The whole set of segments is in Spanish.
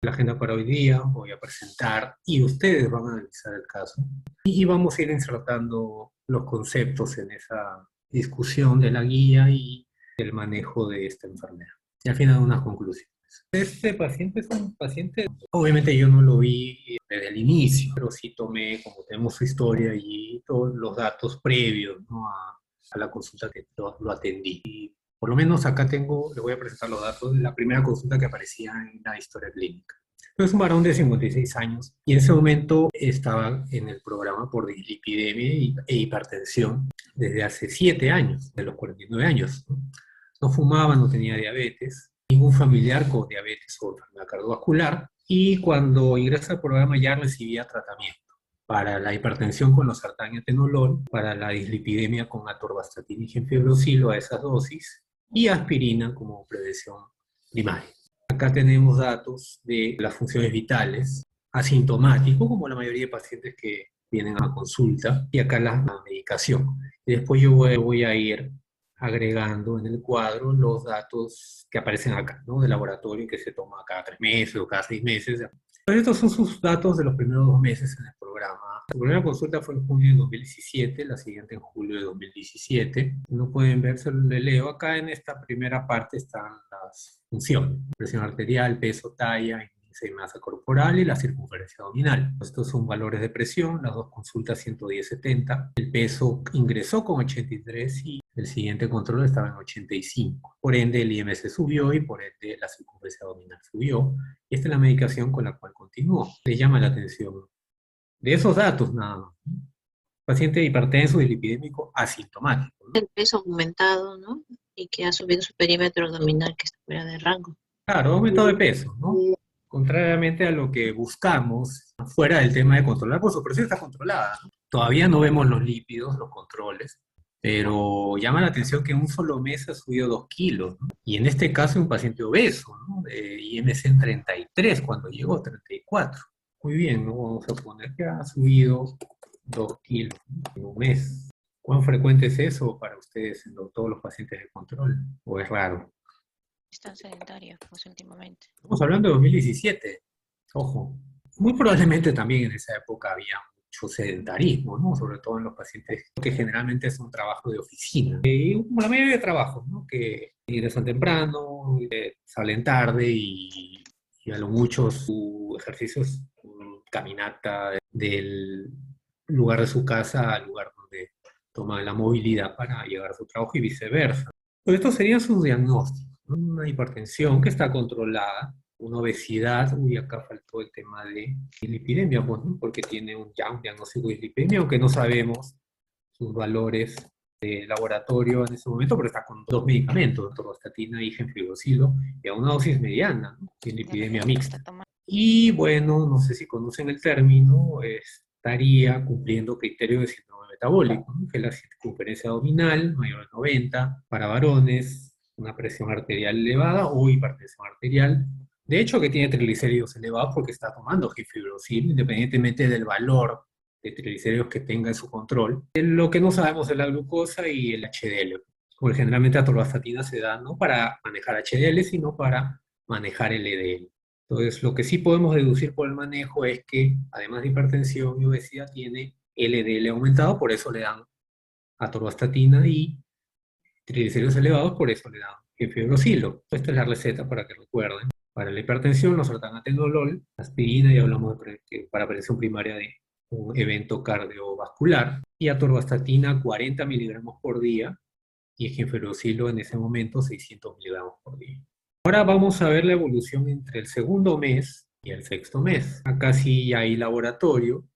La agenda para hoy día, voy a presentar y ustedes van a analizar el caso. Y vamos a ir insertando los conceptos en esa discusión de la guía y el manejo de esta enfermedad. Y al final unas conclusiones. Este paciente es un paciente, obviamente yo no lo vi desde el inicio, pero sí tomé, como tenemos su historia y todos los datos previos, ¿no? a la consulta que lo atendí. Y por lo menos acá tengo, le voy a presentar los datos de la primera consulta que aparecía en la historia clínica. Es un varón de 56 años y en ese momento estaba en el programa por dislipidemia e hipertensión desde hace 7 años, de los 49 años. No fumaba, no tenía diabetes, ningún familiar con diabetes o enfermedad cardiovascular, y cuando ingresa al programa ya recibía tratamiento para la hipertensión con losartán y atenolol, para la dislipidemia con atorvastatina y gemfibrosilo a esas dosis, y aspirina como prevención primaria. Acá tenemos datos de las funciones vitales, asintomático, como la mayoría de pacientes que vienen a consulta, y acá la medicación. Y después yo voy a ir agregando en el cuadro los datos que aparecen acá, ¿no? De laboratorio que se toma cada 3 meses o cada 6 meses. Pues estos son sus datos de los primeros 2 meses en el programa. La primera consulta fue en junio de 2017, la siguiente en julio de 2017. No pueden ver, se lo leo. Acá en esta primera parte están las funciones: presión arterial, peso, talla, índice de masa corporal y la circunferencia abdominal. Estos son valores de presión, las dos consultas 110/70. El peso ingresó con 83 y el siguiente control estaba en 85. Por ende, el IMC subió y por ende la circunferencia abdominal subió. Esta es la medicación con la cual continuó. Les llama la atención. De esos datos, nada más. Paciente hipertenso y lipidémico asintomático, ¿no? El peso aumentado, ¿no? Y que ha subido su perímetro abdominal que está fuera de rango. Claro, aumento de peso, ¿no? Contrariamente a lo que buscamos, fuera del tema de controlar, por su presión está controlada, ¿no? Todavía no vemos los lípidos, los controles, pero llama la atención que en un solo mes ha subido 2 kilos, ¿no? Y en este caso un paciente obeso, ¿no? De IMC en 33, cuando llegó a 34. Muy bien, ¿no? Vamos a poner que ha subido 2 kilos, ¿no? En un mes. ¿Cuán frecuente es eso para ustedes en todos los pacientes de control? ¿O es raro? Están sedentarios, pues, últimamente. Estamos hablando de 2017, ojo. Muy probablemente también en esa época había mucho sedentarismo, ¿no? Sobre todo en los pacientes que generalmente es un trabajo de oficina. Y como la mayoría de trabajos, ¿no? Que ingresan temprano, salen tarde y a lo mucho su ejercicio es caminata del lugar de su casa al lugar donde toma la movilidad para llegar a su trabajo y viceversa. Pues estos serían sus diagnósticos, ¿no? Una hipertensión que está controlada, una obesidad, uy, acá faltó el tema de lipidemia, pues, ¿no? Porque tiene ya un diagnóstico de lipidemia, aunque no sabemos sus valores de laboratorio en ese momento, pero está con dos medicamentos, atorvastatina y gemfibrosilo, y a una dosis mediana, ¿no? Y De la lipidemia que está mixta. tomando. Y bueno, no sé si conocen el término, estaría cumpliendo criterios de síndrome metabólico, ¿no? Que es la circunferencia abdominal mayor de 90 para varones, una presión arterial elevada o hipertensión arterial. De hecho, que tiene triglicéridos elevados porque está tomando gifibrosil, independientemente del valor de triglicéridos que tenga en su control. Lo que no sabemos es la glucosa y el HDL. Porque generalmente la atorvastatina se da no para manejar HDL, sino para manejar LDL. Entonces, lo que sí podemos deducir por el manejo es que, además de hipertensión y obesidad, tiene LDL aumentado, por eso le dan atorvastatina, y triglicéridos elevados, por eso le dan gemfibrosilo. Esta es la receta para que recuerden. Para la hipertensión, losartán atenolol, aspirina, y hablamos para prevención primaria de un evento cardiovascular, y atorvastatina 40 miligramos por día, y el gemfibrosilo en ese momento 600 miligramos por día. Ahora vamos a ver la evolución entre el segundo mes y el sexto mes. Acá sí hay laboratorio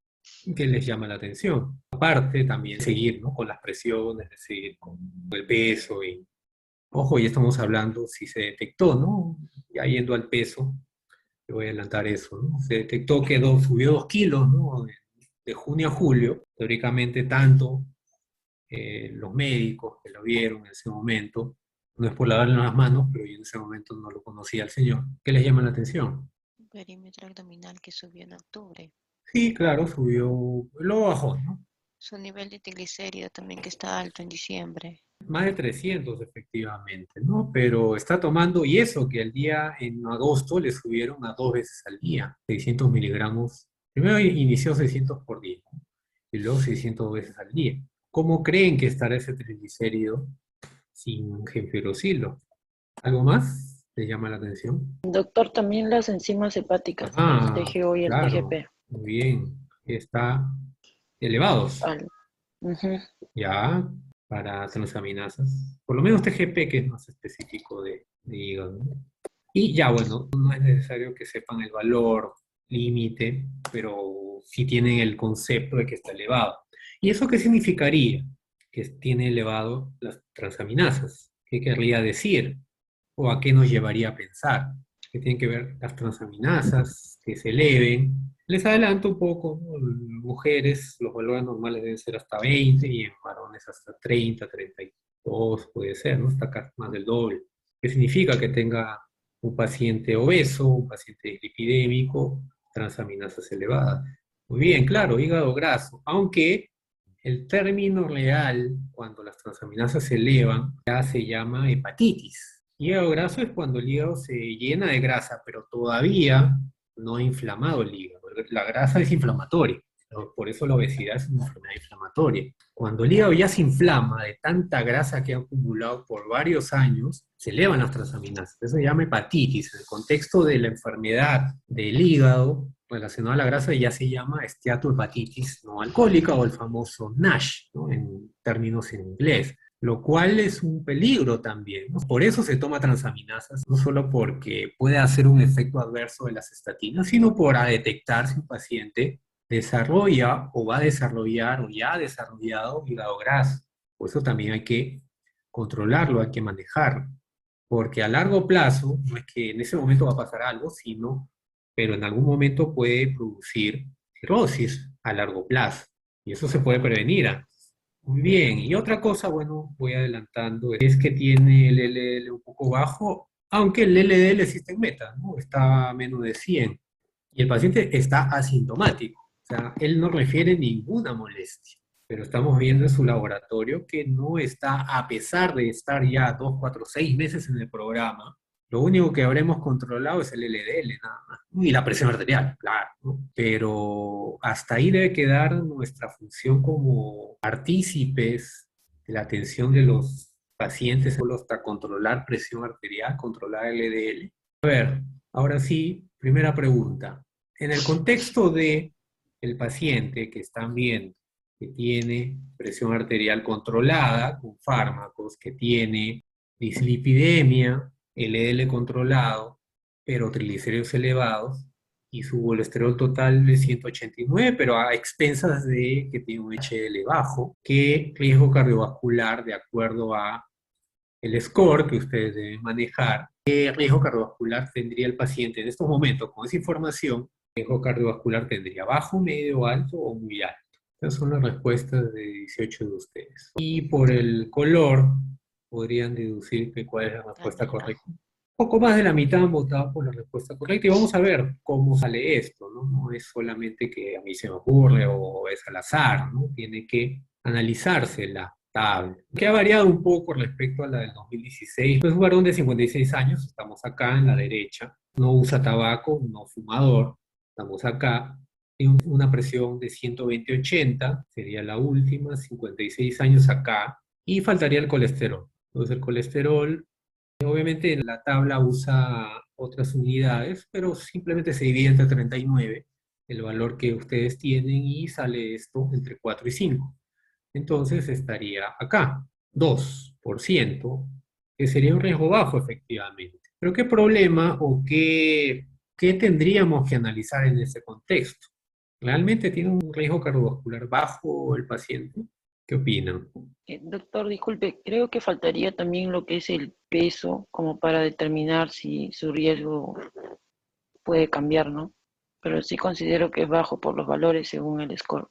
que les llama la atención. Aparte, también seguir, ¿no? Con las presiones, de seguir con el peso y, ojo, ya estamos hablando si se detectó, ¿no? Ya yendo al peso, te voy a adelantar eso, ¿no? Se detectó que subió 2 kilos, ¿no? De junio a julio, teóricamente tanto los médicos que lo vieron en ese momento, no es por lavarle las manos, pero yo en ese momento no lo conocía al señor. ¿Qué les llama la atención? Un perímetro abdominal que subió en octubre. Sí, claro, subió, luego bajó, ¿no? Su nivel de triglicérido también que está alto en diciembre. Más de 300 efectivamente, ¿no? Pero está tomando, y eso que el día en agosto le subieron a 2 veces al día, 600 miligramos. Primero inició 600 por día, ¿no? Y luego 600 veces al día. ¿Cómo creen que estará ese triglicérido sin gemfibrosilo? ¿Algo más les llama la atención? Doctor, también las enzimas hepáticas, el Ah, TGO y el claro, TGP. muy bien. Está elevados. Al- Ujú. Ya, para transaminasas. Por lo menos TGP, que es más específico de hígado, ¿no? Y ya, bueno, no es necesario que sepan el valor límite, pero sí tienen el concepto de que está elevado. ¿Y eso qué significaría? Que tiene elevado las transaminasas. ¿Qué querría decir? ¿O a qué nos llevaría a pensar? Que tienen que ver las transaminasas, que se eleven. Les adelanto un poco, ¿no? En mujeres los valores normales deben ser hasta 20 y en varones hasta 30, 32 puede ser, ¿no? Hasta casi más del doble. ¿Qué significa? Que tenga un paciente obeso, un paciente dislipidémico, transaminasas elevadas. Muy bien, claro, hígado graso, aunque el término real, cuando las transaminasas se elevan, ya se llama hepatitis. Hígado graso es cuando el hígado se llena de grasa, pero todavía no ha inflamado el hígado. La grasa es inflamatoria, ¿no? Por eso la obesidad es una enfermedad inflamatoria. Cuando el hígado ya se inflama de tanta grasa que ha acumulado por varios años, se elevan las transaminasas. Eso se llama hepatitis. En el contexto de la enfermedad del hígado relacionada a la grasa ya se llama esteatohepatitis no alcohólica o el famoso NASH, ¿no? En términos en inglés, lo cual es un peligro también, ¿no? Por eso se toma transaminasas, no solo porque puede hacer un efecto adverso de las estatinas, sino para detectar si un paciente desarrolla o va a desarrollar o ya ha desarrollado hígado graso. Por eso también hay que controlarlo, hay que manejarlo, porque a largo plazo no es que en ese momento va a pasar algo, sino, pero en algún momento puede producir cirrosis a largo plazo, y eso se puede prevenir antes. Muy bien, y otra cosa, bueno, voy adelantando, es que tiene el LDL un poco bajo, aunque el LDL sí está en meta, ¿no? Está a menos de 100, y el paciente está asintomático, o sea, él no refiere ninguna molestia, pero estamos viendo en su laboratorio que no está, a pesar de estar ya 2, 4, 6 meses en el programa, lo único que habremos controlado es el LDL nada más, ¿no? Y la presión arterial, claro, ¿no? Pero hasta ahí debe quedar nuestra función como partícipes de la atención de los pacientes, solo hasta controlar presión arterial, controlar LDL. A ver, ahora sí, primera pregunta. En el contexto de el paciente que están viendo, que tiene presión arterial controlada con fármacos, que tiene dislipidemia, LDL controlado, pero triglicéridos elevados, y su colesterol total de 189, pero a expensas de que tiene un HDL bajo, ¿qué riesgo cardiovascular, de acuerdo a el score que ustedes deben manejar, qué riesgo cardiovascular tendría el paciente en estos momentos con esa información? ¿Riesgo cardiovascular tendría bajo, medio, alto o muy alto? Esas son las respuestas de 18 de ustedes. Y por el color, podrían deducir que cuál es la respuesta También correcta. bajo. Poco más de la mitad han votado por la respuesta correcta y vamos a ver cómo sale esto, ¿no? No es solamente que a mí se me ocurre o es al azar, ¿no? Tiene que analizarse la tabla, que ha variado un poco respecto a la del 2016. Pues un varón de 56 años, estamos acá en la derecha, no usa tabaco, no fumador, estamos acá. Tiene una presión de 120/80, sería la última, 56 años acá, y faltaría el colesterol. Entonces el colesterol, obviamente la tabla usa otras unidades, pero simplemente se divide entre 39, el valor que ustedes tienen, y sale esto entre 4 y 5. Entonces estaría acá, 2%, que sería un riesgo bajo efectivamente. Pero ¿qué problema o qué tendríamos que analizar en ese contexto? ¿Realmente tiene un riesgo cardiovascular bajo el paciente? ¿Qué opinan? Doctor, disculpe, creo que faltaría también lo que es el peso como para determinar si su riesgo puede cambiar, ¿no? Pero sí considero que es bajo por los valores según el score.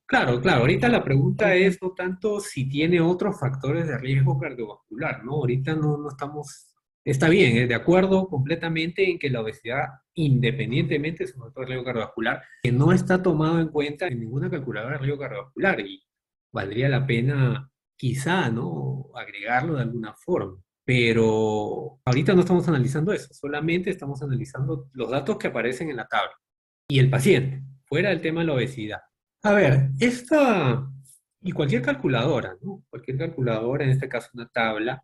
Claro, claro. Ahorita la pregunta Ujú. es no tanto si tiene otros factores de riesgo cardiovascular, ¿no? Ahorita no estamos, está bien, de acuerdo completamente en que la obesidad, independientemente de su factor de riesgo cardiovascular, que no está tomado en cuenta en ninguna calculadora de riesgo cardiovascular, y valdría la pena quizá, ¿no? Agregarlo de alguna forma. Pero ahorita no estamos analizando eso, solamente estamos analizando los datos que aparecen en la tabla y el paciente, fuera del tema de la obesidad. A ver, esta y cualquier calculadora, ¿no? Cualquier calculadora, en este caso una tabla,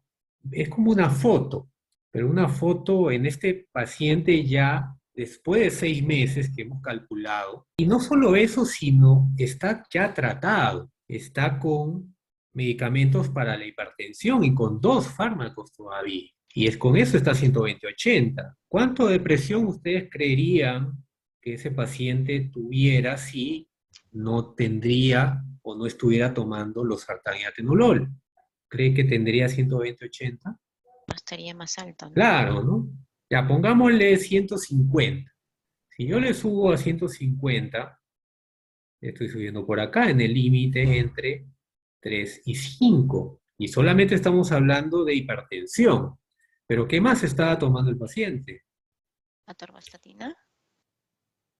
es como una foto, pero una foto en este paciente ya después de 6 meses que hemos calculado. Y no solo eso, sino está ya tratado, está con medicamentos para la hipertensión y con 2 fármacos todavía. Y es con eso está 120/80. ¿Cuánto de presión ustedes creerían que ese paciente tuviera si no tendría o no estuviera tomando los sartán y atenolol? ¿Cree que tendría 120/80? Estaría más alto, ¿no? Claro, ¿no? Ya pongámosle 150. Si yo le subo a 150, estoy subiendo por acá en el límite entre 3 y 5. Y solamente estamos hablando de hipertensión. Pero ¿qué más estaba tomando el paciente? Atorvastatina.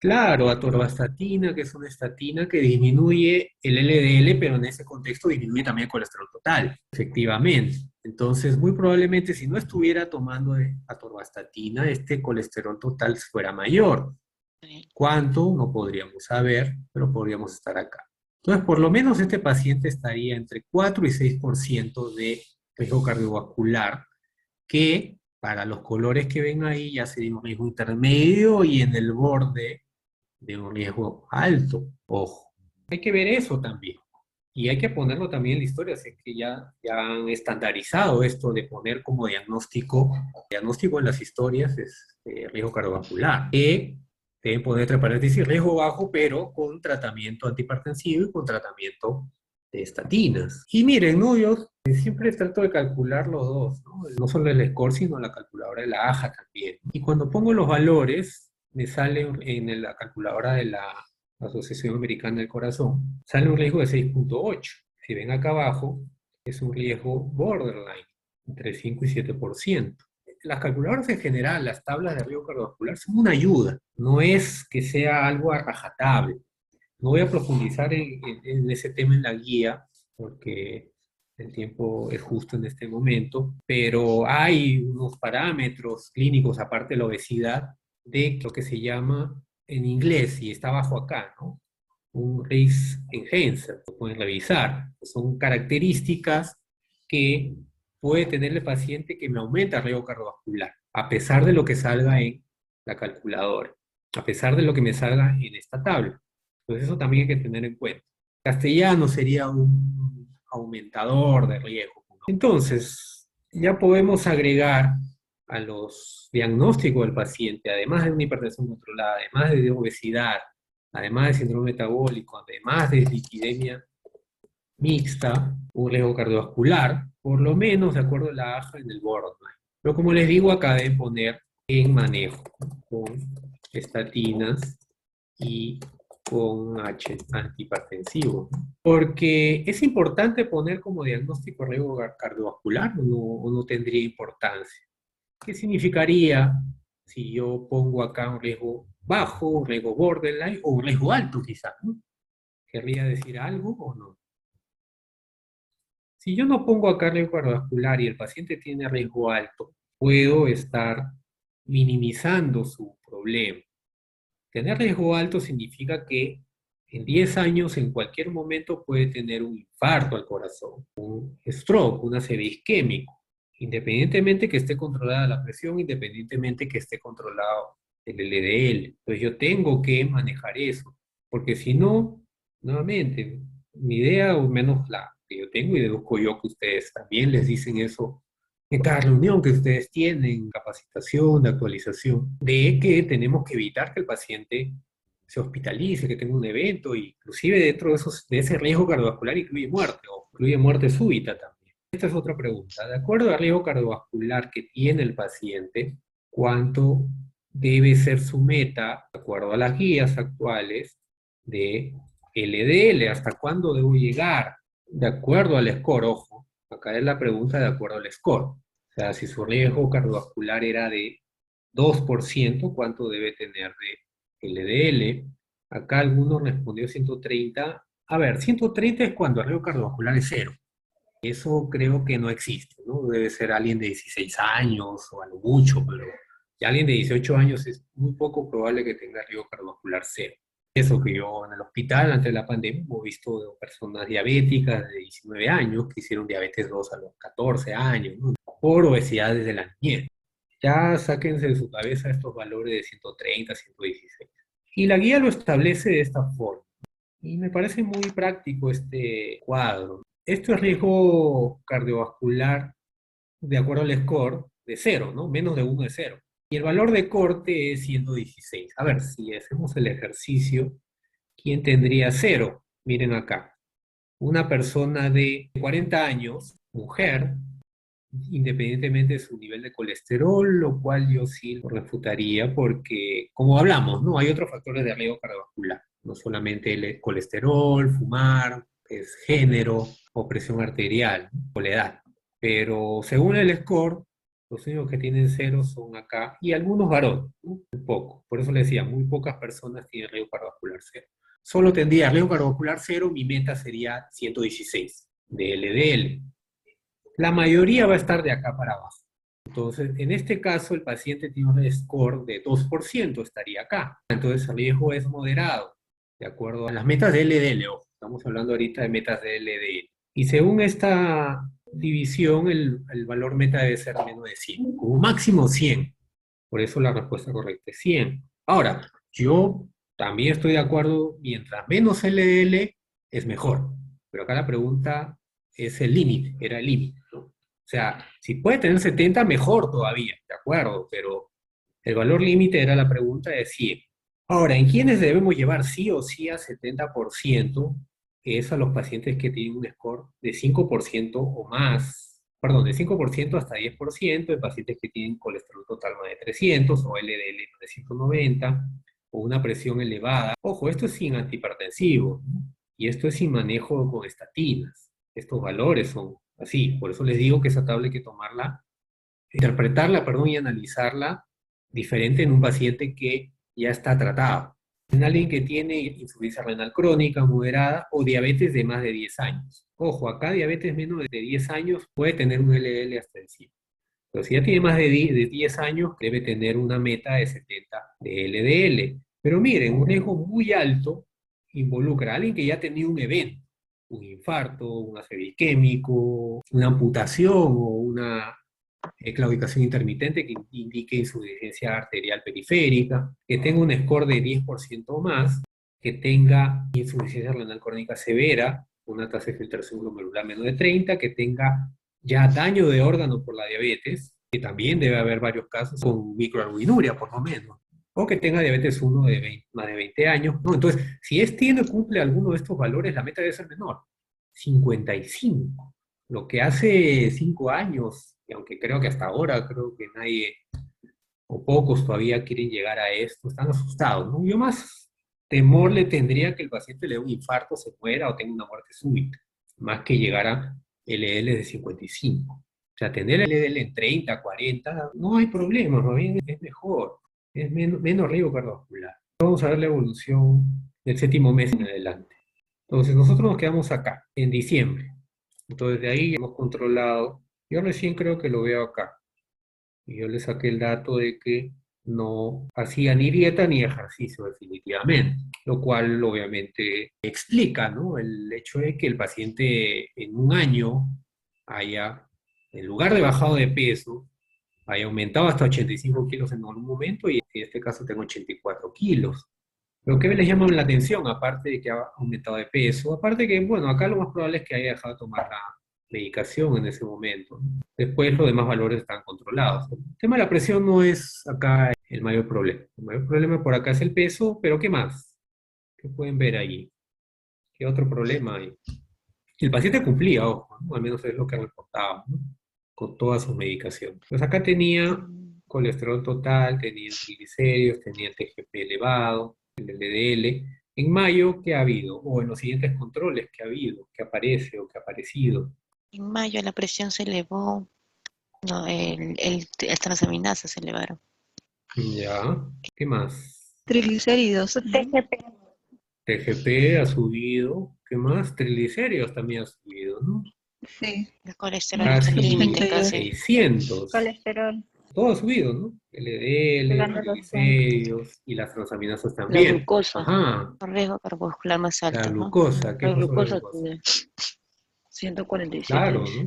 Claro, atorvastatina, que es una estatina que disminuye el LDL, pero en ese contexto disminuye también el colesterol total, efectivamente. Entonces, muy probablemente si no estuviera tomando atorvastatina, este colesterol total fuera mayor. Bien. ¿Cuánto? No podríamos saber, pero podríamos estar acá. Entonces, por lo menos este paciente estaría entre 4 y 6% de riesgo cardiovascular, que para los colores que ven ahí ya sería un riesgo intermedio y en el borde de un riesgo alto. Ojo, hay que ver eso también. Y hay que ponerlo también en la historia, sé que ya han estandarizado esto de poner como diagnóstico en las historias es riesgo cardiovascular, que deben poner entre paréntesis riesgo bajo, pero con tratamiento antihipertensivo y con tratamiento de estatinas. Y miren, ¿no? Yo siempre trato de calcular los dos, ¿no? No solo el score, sino la calculadora de la AJA también. Y cuando pongo los valores, me sale en la calculadora de la Asociación Americana del Corazón, sale un riesgo de 6,8. Si ven acá abajo, es un riesgo borderline, entre 5 y 7%. Las calculadoras en general, las tablas de riesgo cardiovascular, son una ayuda, no es que sea algo a rajatabla. No voy a profundizar en ese tema en la guía, porque el tiempo es justo en este momento, pero hay unos parámetros clínicos, aparte de la obesidad, de lo que se llama en inglés, y está abajo acá, ¿no? Un risk enhancer, lo pueden revisar. Son características que puede tener el paciente que me aumenta el riesgo cardiovascular, a pesar de lo que salga en la calculadora, a pesar de lo que me salga en esta tabla. Entonces eso también hay que tener en cuenta. Castellano sería un aumentador de riesgo, ¿no? Entonces, ya podemos agregar a los diagnósticos del paciente, además de una hipertensión controlada, además de obesidad, además de síndrome metabólico, además de dislipidemia mixta, un riesgo cardiovascular, por lo menos de acuerdo a la AJA en el borderline. Pero como les digo, acá deben poner en manejo con estatinas y con antihipertensivo. Porque es importante poner como diagnóstico riesgo cardiovascular o no tendría importancia. ¿Qué significaría si yo pongo acá un riesgo bajo, un riesgo borderline o un riesgo alto quizás, ¿no? ¿Querría decir algo o no? Si yo no pongo acá riesgo cardiovascular y el paciente tiene riesgo alto, puedo estar minimizando su problema. Tener riesgo alto significa que en 10 años, en cualquier momento, puede tener un infarto al corazón, un stroke, un ACV isquémico, independientemente que esté controlada la presión, independientemente que esté controlado el LDL. Entonces yo tengo que manejar eso, porque si no, nuevamente, mi idea, o menos la que yo tengo, y deduzco yo que ustedes también les dicen eso en cada reunión que ustedes tienen, capacitación, de actualización, de que tenemos que evitar que el paciente se hospitalice, que tenga un evento, inclusive dentro de ese riesgo cardiovascular incluye muerte, o incluye muerte súbita también. Esta es otra pregunta. De acuerdo al riesgo cardiovascular que tiene el paciente, ¿cuánto debe ser su meta, de acuerdo a las guías actuales, de LDL? ¿Hasta cuándo debo llegar? De acuerdo al score, ojo, acá es la pregunta de acuerdo al score. O sea, si su riesgo cardiovascular era de 2%, ¿cuánto debe tener de LDL? Acá alguno respondió 130. A ver, 130 es cuando el riesgo cardiovascular es cero. Eso creo que no existe, ¿no? Debe ser alguien de 16 años o a lo mucho, pero ya alguien de 18 años es muy poco probable que tenga riesgo cardiovascular cero. Eso que yo en el hospital, antes de la pandemia, hemos visto personas diabéticas de 19 años que hicieron diabetes 2 a los 14 años, ¿no? Por obesidad desde la niñez. Ya sáquense de su cabeza estos valores de 130, 116. Y la guía lo establece de esta forma. Y me parece muy práctico este cuadro. Esto es riesgo cardiovascular de acuerdo al score de cero, ¿no? Menos de 1 es cero. Y el valor de corte es 116. A ver, si hacemos el ejercicio, ¿quién tendría cero? Miren acá. Una persona de 40 años, mujer, independientemente de su nivel de colesterol, lo cual yo sí lo refutaría porque, como hablamos, ¿no? Hay otros factores de riesgo cardiovascular, no solamente el colesterol, fumar, es género o presión arterial, ¿no? O la edad. Pero según el score, los únicos que tienen cero son acá, y algunos varones, ¿no? Un poco. Por eso le decía, muy pocas personas tienen riesgo cardiovascular cero. Solo tendría riesgo cardiovascular cero, mi meta sería 116 de LDL. La mayoría va a estar de acá para abajo. Entonces, en este caso, el paciente tiene un score de 2%, estaría acá. Entonces, el riesgo es moderado, de acuerdo a las metas de LDL. Ojo, estamos hablando ahorita de metas de LDL. Y según esta división, el valor meta debe ser menos de 100, como máximo 100. Por eso la respuesta correcta es 100. Ahora, yo también estoy de acuerdo, mientras menos LDL es mejor. Pero acá la pregunta es el límite, era el límite, ¿no? O sea, si puede tener 70, mejor todavía, de acuerdo, pero el valor límite era la pregunta de 100. Ahora, ¿en quiénes debemos llevar sí o sí a 70%? Es a los pacientes que tienen un score de 5% o más, perdón, de 5% hasta 10%, de pacientes que tienen colesterol total más de 300 o LDL de 190 o una presión elevada. Ojo, esto es sin antihipertensivos, ¿no? Y esto es sin manejo con estatinas. Estos valores son así, por eso les digo que esa tabla hay que tomarla, interpretarla, perdón, y analizarla diferente en un paciente que ya está tratado. En alguien que tiene insuficiencia renal crónica moderada o diabetes de más de 10 años. Ojo, acá diabetes menos de 10 años puede tener un LDL hasta el 100. Pero si ya tiene más de 10 años, debe tener una meta de 70 de LDL. Pero miren, un riesgo muy alto involucra a alguien que ya ha tenido un evento, un infarto, un ACV isquémico, una amputación o una claudicación intermitente que indique insuficiencia arterial periférica, que tenga un score de 10% o más, que tenga insuficiencia renal crónica severa, una tasa de filtración glomerular menos de 30, que tenga ya daño de órgano por la diabetes, que también debe haber varios casos con microalbuminuria por lo menos, o que tenga diabetes 1 de 20, más de 20 años, ¿no? Entonces, si cumple alguno de estos valores, la meta debe ser menor, 55. Lo que hace 5 años, y aunque creo que hasta ahora, creo que nadie o pocos todavía quieren llegar a esto, están asustados, ¿no? Yo más temor le tendría que el paciente le dé un infarto, se muera o tenga una muerte súbita, más que llegar a LDL de 55. O sea, tener LDL en 30, 40, no hay problema, más bien es mejor, es menos riesgo cardiovascular. Vamos a ver la evolución del séptimo mes en adelante. Entonces, nosotros nos quedamos acá, en diciembre. Entonces, de ahí hemos controlado. Yo recién creo que lo veo acá. Y yo le saqué el dato de que no hacía ni dieta ni ejercicio definitivamente, lo cual obviamente explica, ¿no? El hecho de que el paciente en un año haya, en lugar de bajado de peso, haya aumentado hasta 85 kilos en algún momento y en este caso tengo 84 kilos. Lo que les llama la atención, aparte de que ha aumentado de peso, aparte de que, bueno, acá lo más probable es que haya dejado de tomar la medicación en ese momento, ¿no? Después los demás valores están controlados. El tema de la presión no es acá el mayor problema. El mayor problema por acá es el peso, pero ¿qué más? ¿Qué pueden ver allí? ¿Qué otro problema hay? El paciente cumplía, ojo, ¿no? Al menos es lo que reportaba, ¿no? Con todas sus medicaciones. Pues acá tenía colesterol total, tenía triglicéridos, tenía TGP elevado, el LDL. En mayo, ¿qué ha habido? O en los siguientes controles, ¿qué ha habido? ¿Qué aparece o qué ha aparecido? En mayo la presión se elevó, no, las transaminasas se elevaron. Ya, ¿qué más? Triglicéridos. TGP. TGP ha subido, ¿qué más? Triglicéridos también ha subido, ¿no? Sí, El colesterol está al límite casi 600. colesterol, Todo ha subido, ¿no? LDL, llegando a 200. triglicéridos y las transaminasas La también. glucosa, Ajá, con riesgo cardiovascular más la alto, ¿no? glucosa, ¿qué la pasó con la glucosa glucosa? tiene 147, Claro, dice.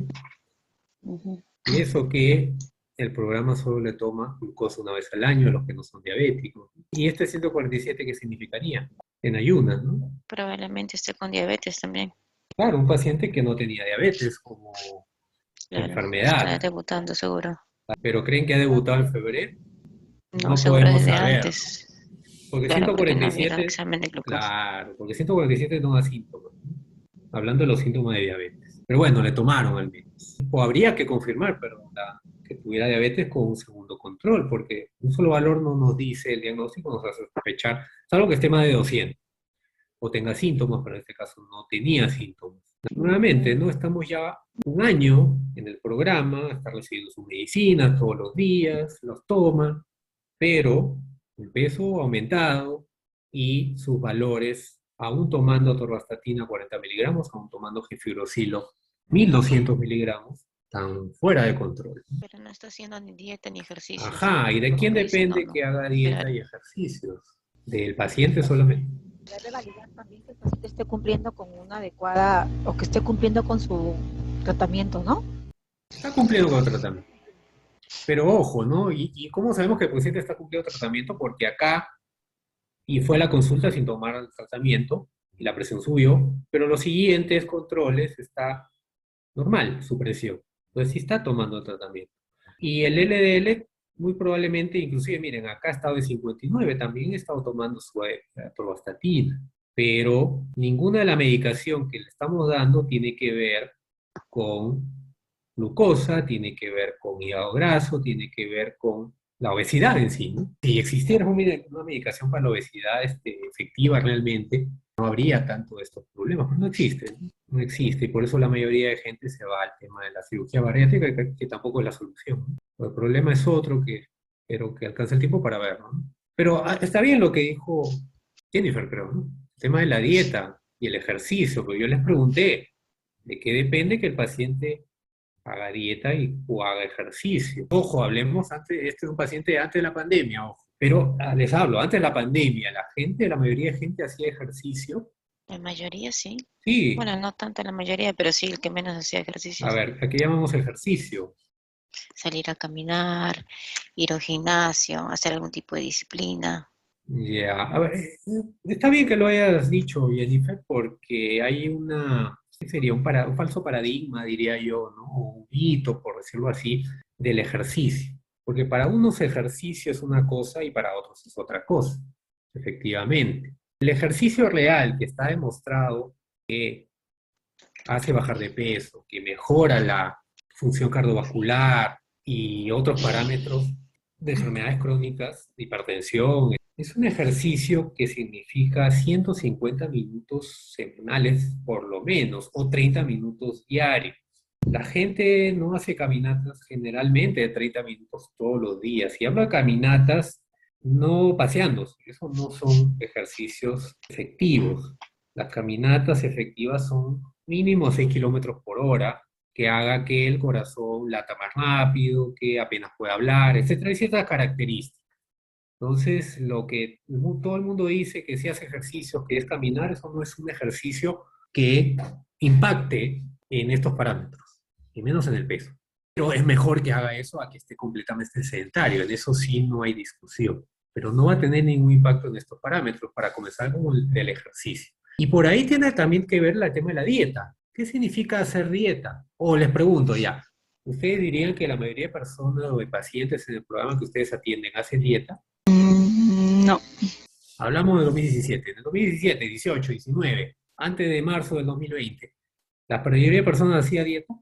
¿no? Ujú. Y eso que el programa solo le toma glucosa una vez al año a los que no son diabéticos. ¿Y este 147 qué significaría? En ayunas, ¿no? Probablemente esté con diabetes también. Claro, un paciente que no tenía diabetes como Claro, está enfermedad, debutando seguro. pero creen que ha debutado en febrero, No, no seguro podemos desde saber, ¿no? antes. Porque Claro, porque no ha habido 147, examen de glucosa. claro, porque 147 no da síntomas, ¿no? Hablando de los síntomas de diabetes. Pero bueno, le tomaron al menos. O habría que confirmar, pero que tuviera diabetes con un segundo control, porque un solo valor no nos dice el diagnóstico, nos hace sospechar, salvo que esté más de 200 o tenga síntomas, pero en este caso no tenía síntomas. Nuevamente, ¿no? Estamos ya un año en el programa, está recibiendo sus medicinas todos los días, los toma, pero el peso ha aumentado y sus valores, aún tomando atorvastatina 40 miligramos, aún tomando gifirocilo 1200 miligramos, están fuera de control. Pero no está haciendo ni dieta ni ejercicios, Ajá, ¿y de por lo quién que dice, no, depende no. que haga dieta Claro. y ejercicios? Del paciente solamente. Debe validar también que el paciente esté cumpliendo con una adecuada o que esté cumpliendo con su tratamiento, ¿no? Está cumpliendo con el tratamiento. Pero ojo, ¿no? ¿Y cómo sabemos que el paciente está cumpliendo tratamiento? Porque acá, y fue a la consulta sin tomar el tratamiento, y la presión subió, pero los siguientes controles está normal, su presión. Entonces sí está tomando el tratamiento. Y el LDL, muy probablemente, inclusive, miren, acá ha estado de 59, también he estado tomando su atorvastatina, pero ninguna de la medicación que le estamos dando tiene que ver con glucosa, tiene que ver con hígado graso, tiene que ver con la obesidad en sí, ¿no? Si existiera una medicación para la obesidad efectiva realmente, no habría tanto de estos problemas, pero no existe, ¿no? No existe, y por eso la mayoría de gente se va al tema de la cirugía bariátrica, que tampoco es la solución, ¿no? El problema es otro pero que alcanza el tiempo para verlo, ¿no? Pero está bien lo que dijo Jennifer, creo, ¿no? El tema de la dieta y el ejercicio, porque yo les pregunté, ¿de qué depende que el paciente haga dieta o haga ejercicio? Ojo, hablemos antes, este es un paciente antes de la pandemia, ojo. Pero les hablo, antes de la pandemia, la mayoría de gente hacía ejercicio. La mayoría sí. Sí, Bueno, no tanto la mayoría, pero sí el que menos hacía a ejercicios. ver, ¿a qué llamamos ejercicio? Salir a caminar, ir al gimnasio, hacer algún tipo de disciplina. Ya, a ver, está bien que lo hayas dicho, Jennifer, porque hay ¿qué sería? Un falso paradigma, diría yo, ¿no? O un mito, por decirlo así, del ejercicio. Porque para unos ejercicio es una cosa y para otros es otra cosa, efectivamente. El ejercicio real que está demostrado que hace bajar de peso, que mejora la función cardiovascular y otros parámetros de enfermedades crónicas, de hipertensión. Es un ejercicio que significa 150 minutos semanales por lo menos, o 30 minutos diarios. La gente no hace caminatas generalmente de 30 minutos todos los días. Y hablo de caminatas no paseándose, eso no son ejercicios efectivos. Las caminatas efectivas son mínimo 6 kilómetros por hora, que haga que el corazón lata más rápido, que apenas pueda hablar, etcétera, y ciertas características. Entonces, lo que todo el mundo dice que si hace ejercicio, que es caminar, eso no es un ejercicio que impacte en estos parámetros, y menos en el peso. Pero es mejor que haga eso a que esté completamente sedentario, en eso sí no hay discusión, pero no va a tener ningún impacto en estos parámetros, para comenzar con el del ejercicio. Y por ahí tiene también que ver el tema de la dieta. ¿Qué significa hacer dieta? O les pregunto ya, ¿ustedes dirían que la mayoría de personas o de pacientes en el programa que ustedes atienden hacen dieta? No, Hablamos de 2017. En el 2017, 18, 19, antes de marzo del 2020, ¿la mayoría de personas hacía dieta?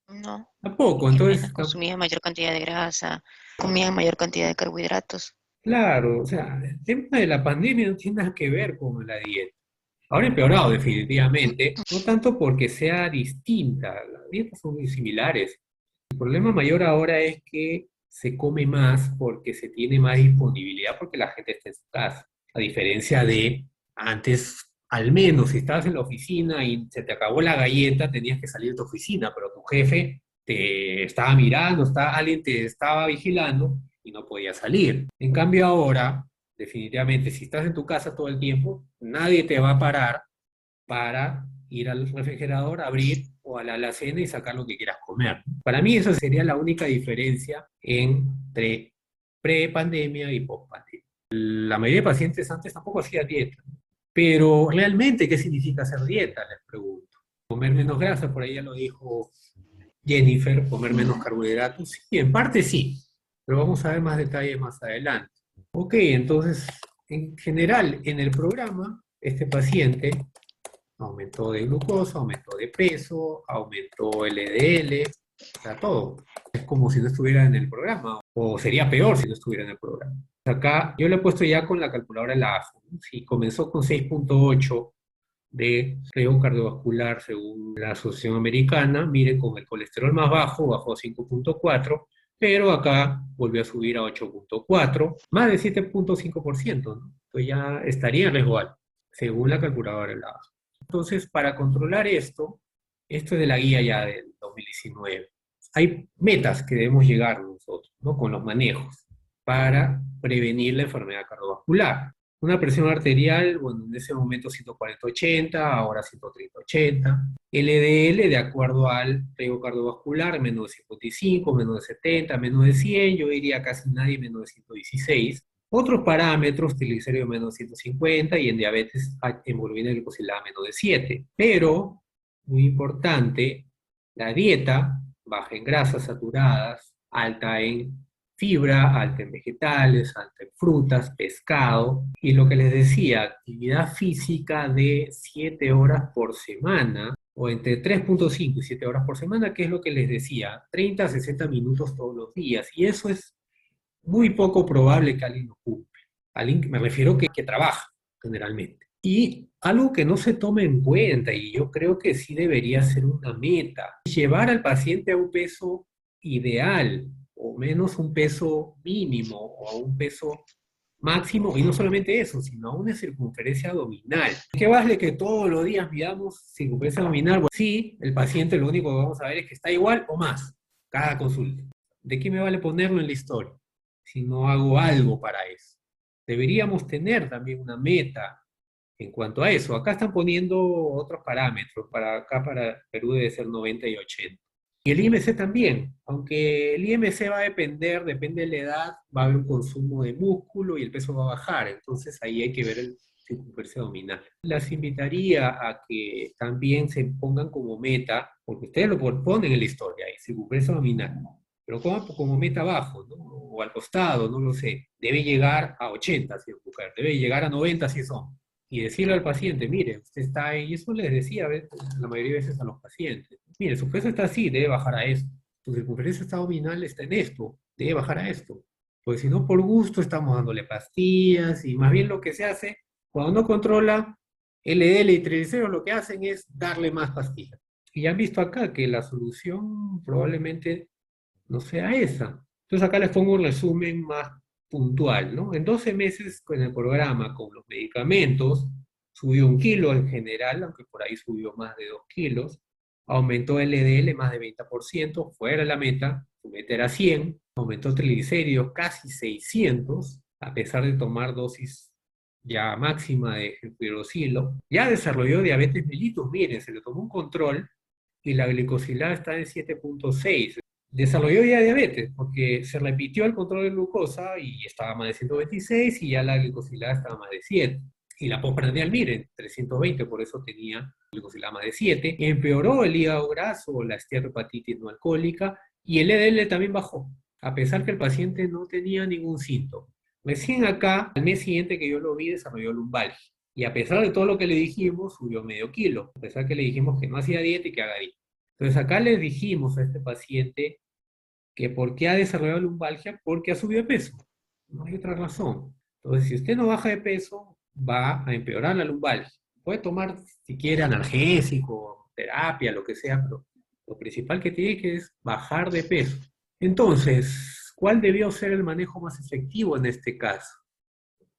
No, Tampoco. que Entonces, menos consumía mayor cantidad de grasa, comía mayor cantidad de carbohidratos. claro, o sea, el tema de la pandemia no tiene nada que ver con la dieta. Ahora ha empeorado definitivamente, no tanto porque sea distinta, las dietas son muy similares. El problema mayor ahora es que se come más porque se tiene más disponibilidad porque la gente está en su casa, a diferencia de antes, al menos si estabas en la oficina y se te acabó la galleta, tenías que salir de tu oficina, pero tu jefe te estaba mirando, alguien te estaba vigilando y no podías salir. En cambio ahora, definitivamente, si estás en tu casa todo el tiempo, nadie te va a parar para ir al refrigerador, abrir o a la alacena y sacar lo que quieras comer. Para mí esa sería la única diferencia entre pre-pandemia y post-pandemia. La mayoría de pacientes antes tampoco hacía dieta, pero realmente, ¿qué significa hacer dieta? Les pregunto. Comer menos grasa, por ahí ya lo dijo Jennifer, comer menos carbohidratos. Sí, en parte sí, pero vamos a ver más detalles más adelante. Ok, entonces, en general, en el programa, este paciente aumentó de glucosa, aumentó de peso, aumentó LDL, o sea, todo. Es como si no estuviera en el programa, o sería peor si no estuviera en el programa. Acá yo lo he puesto ya con la calculadora de la AFO, ¿no? Si comenzó con 6.8 de riesgo cardiovascular según la Asociación Americana, miren, con el colesterol más bajo bajó a 5.4, pero acá volvió a subir a 8.4, más de 7.5%, ¿no? Entonces ya estaría en riesgo alto, según la calculadora de la AFO. Entonces, para controlar esto es de la guía ya del 2019. Hay metas que debemos llegar nosotros, ¿no? Con los manejos para prevenir la enfermedad cardiovascular. Una presión arterial, bueno, en ese momento 140/80, ahora 130/80. LDL, de acuerdo al riesgo cardiovascular, menos de 55, menos de 70, menos de 100, yo diría casi nadie menos de 116. Otros parámetros, triglicéridos menos de 150 y en diabetes, hemoglobina glicosilada menos de 7. Pero, muy importante, la dieta baja en grasas saturadas, alta en fibra, alta en vegetales, alta en frutas, pescado, y lo que les decía, actividad física de 7 horas por semana, o entre 3.5 y 7 horas por semana, que es lo que les decía, 30 a 60 minutos todos los días, y eso es muy poco probable que alguien lo cumple. Alguien, me refiero que trabaja, generalmente. Y algo que no se toma en cuenta, y yo creo que sí debería ser una meta, llevar al paciente a un peso ideal, o menos un peso mínimo, o a un peso máximo, y no solamente eso, sino a una circunferencia abdominal. ¿Qué vale que todos los días midamos circunferencia abdominal? Bueno, sí, el paciente lo único que vamos a ver es que está igual o más cada consulta. ¿De qué me vale ponerlo en la historia si no hago algo para eso? Deberíamos tener también una meta en cuanto a eso. Acá están poniendo otros parámetros, acá para Perú debe ser 90 y 80. Y el IMC también, aunque el IMC va a depender, depende de la edad, va a haber un consumo de músculo y el peso va a bajar, entonces ahí hay que ver el circunferencia abdominal. Las invitaría a que también se pongan como meta, porque ustedes lo ponen en la historia, ahí, circunferencia abdominal, pero como meta abajo, ¿no? O al costado, no lo sé, debe llegar a 80 si es mujer, debe llegar a 90 si es hombre. Y decirle al paciente, mire, usted está ahí, y eso les decía a veces, la mayoría de veces a los pacientes, mire, su peso está así, debe bajar a esto, su circunferencia abdominal está en esto, debe bajar a esto, porque si no por gusto estamos dándole pastillas, y más bien lo que se hace, cuando no controla LDL y triglicéridos, lo que hacen es darle más pastillas. Y ya han visto acá que la solución probablemente no sea esa. Entonces acá les pongo un resumen más puntual, ¿no? En 12 meses con el programa, con los medicamentos, subió 1 kilo en general, aunque por ahí subió más de 2 kilos, aumentó el LDL más de 20%, fuera de la meta, su meta era 100, aumentó triglicéridos casi 600, a pesar de tomar dosis ya máxima de fibroxilo, ya desarrolló diabetes mellitus, miren, se le tomó un control y la glicosilada está en 7.6. Desarrolló ya diabetes, porque se repitió el control de glucosa y estaba más de 126 y ya la glicosilada estaba más de 7. Y la postprandial, miren, 320, por eso tenía glicosilada más de 7. Empeoró el hígado graso, la esteatohepatitis no alcohólica y el LDL también bajó, a pesar que el paciente no tenía ningún síntoma. Recién acá, al mes siguiente que yo lo vi, desarrolló lumbalgia. Y a pesar de todo lo que le dijimos, subió medio kilo, a pesar que le dijimos que no hacía dieta y que haga dieta. Entonces acá le dijimos a este paciente que por qué ha desarrollado lumbalgia, porque ha subido de peso. No hay otra razón. Entonces, si usted no baja de peso, va a empeorar la lumbalgia. Puede tomar, si quiere, analgésico, terapia, lo que sea, pero lo principal que tiene que es bajar de peso. Entonces, ¿cuál debió ser el manejo más efectivo en este caso?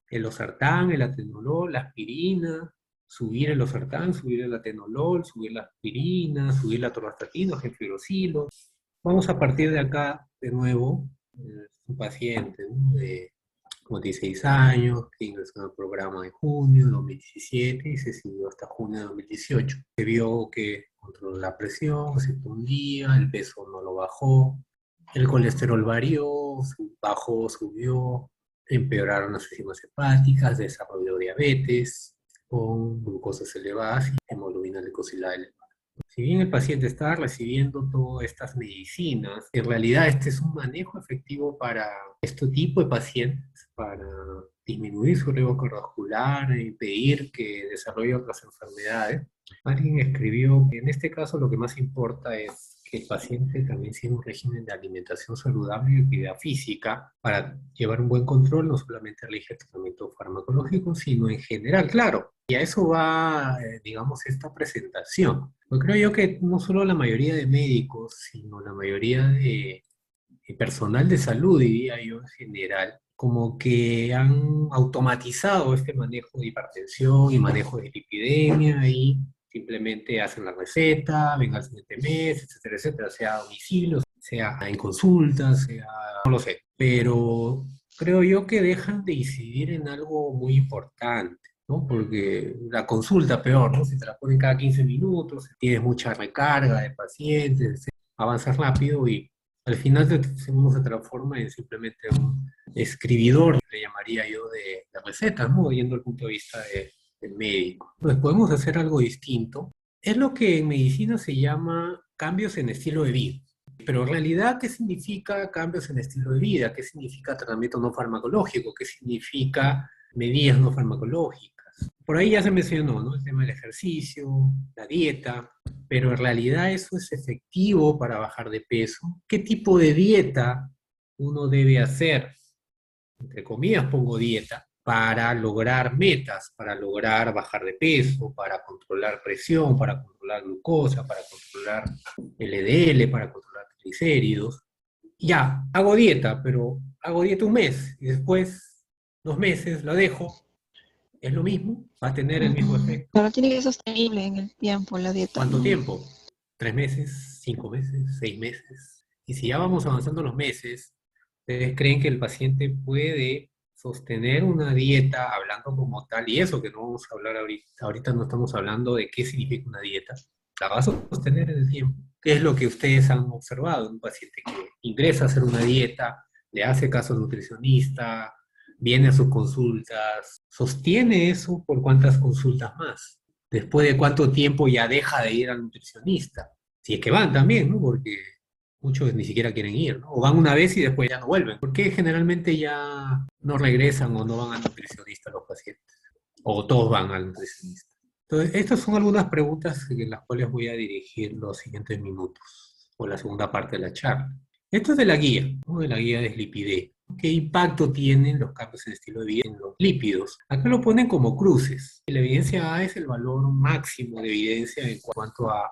El losartán, el atenolol, la aspirina, subir el losartán, subir el atenolol, subir la aspirina, subir la atorvastatina, gemfibrosilo. Vamos a partir de acá, de nuevo, un paciente, ¿no? De como 16 años, que ingresó al programa en junio de 2017 y se siguió hasta junio de 2018. Se vio que controló la presión, se día, el peso no lo bajó, el colesterol varió, bajó, subió, empeoraron las enzimas hepáticas, desarrolló diabetes con glucosas elevadas y hemoglobina glicosilada elevada. Si bien el paciente está recibiendo todas estas medicinas, en realidad este es un manejo efectivo para este tipo de pacientes, para disminuir su riesgo cardiovascular e impedir que desarrolle otras enfermedades. Alguien escribió que en este caso lo que más importa es que el paciente también siga un régimen de alimentación saludable y actividad física para llevar un buen control, no solamente elige el tratamiento farmacológico, sino en general, claro. Y a eso va, digamos, esta presentación. Pues creo yo que no solo la mayoría de médicos, sino la mayoría de personal de salud, diría yo en general, como que han automatizado este manejo de hipertensión y manejo de lipidemia y simplemente hacen la receta, venga al siguiente mes, etcétera, etcétera, sea a domicilio, sea en consulta, sea, no lo sé. Pero creo yo que dejan de incidir en algo muy importante, ¿no? Porque la consulta peor, ¿no? Si te la ponen cada 15 minutos, tienes mucha recarga de pacientes, etcétera, avanzas rápido y al final uno se transforma en simplemente un escribidor, le llamaría yo, de recetas, ¿no? Yendo al punto de vista del médico. Entonces podemos hacer algo distinto. Es lo que en medicina se llama cambios en estilo de vida. Pero en realidad, ¿qué significa cambios en estilo de vida? ¿Qué significa tratamiento no farmacológico? ¿Qué significa medidas no farmacológicas? Por ahí ya se mencionó, ¿no? El tema del ejercicio, la dieta, pero en realidad eso es efectivo para bajar de peso. ¿Qué tipo de dieta uno debe hacer? Entre comillas pongo dieta, para lograr metas, para lograr bajar de peso, para controlar presión, para controlar glucosa, para controlar LDL, para controlar triglicéridos. Ya, hago dieta, pero hago dieta un mes y después 2 meses la dejo. ¿Es lo mismo? ¿Va a tener el mismo efecto? Claro, tiene que ser sostenible en el tiempo, la dieta. ¿Cuánto ¿no? tiempo? ¿3 meses? ¿5 meses? ¿6 meses? Y si ya vamos avanzando los meses, ¿ustedes creen que el paciente puede sostener una dieta hablando como tal? Y eso que no vamos a hablar ahorita. Ahorita no estamos hablando de qué significa una dieta. ¿La va a sostener en el tiempo? ¿Qué es lo que ustedes han observado en un paciente que ingresa a hacer una dieta, le hace caso al nutricionista, viene a sus consultas, sostiene eso por cuántas consultas más? ¿Después de cuánto tiempo ya deja de ir al nutricionista? Si es que van también, ¿no? Porque muchos ni siquiera quieren ir, ¿no? O van una vez y después ya no vuelven. ¿Por qué generalmente ya no regresan o no van al nutricionista los pacientes? O todos van al nutricionista. Entonces, estas son algunas preguntas en las cuales voy a dirigir los siguientes minutos, o la segunda parte de la charla. Esto es de la guía, ¿no? De la guía de Lipidé. ¿Qué impacto tienen los cambios en estilo de vida en los lípidos? Acá lo ponen como cruces. La evidencia A es el valor máximo de evidencia en cuanto a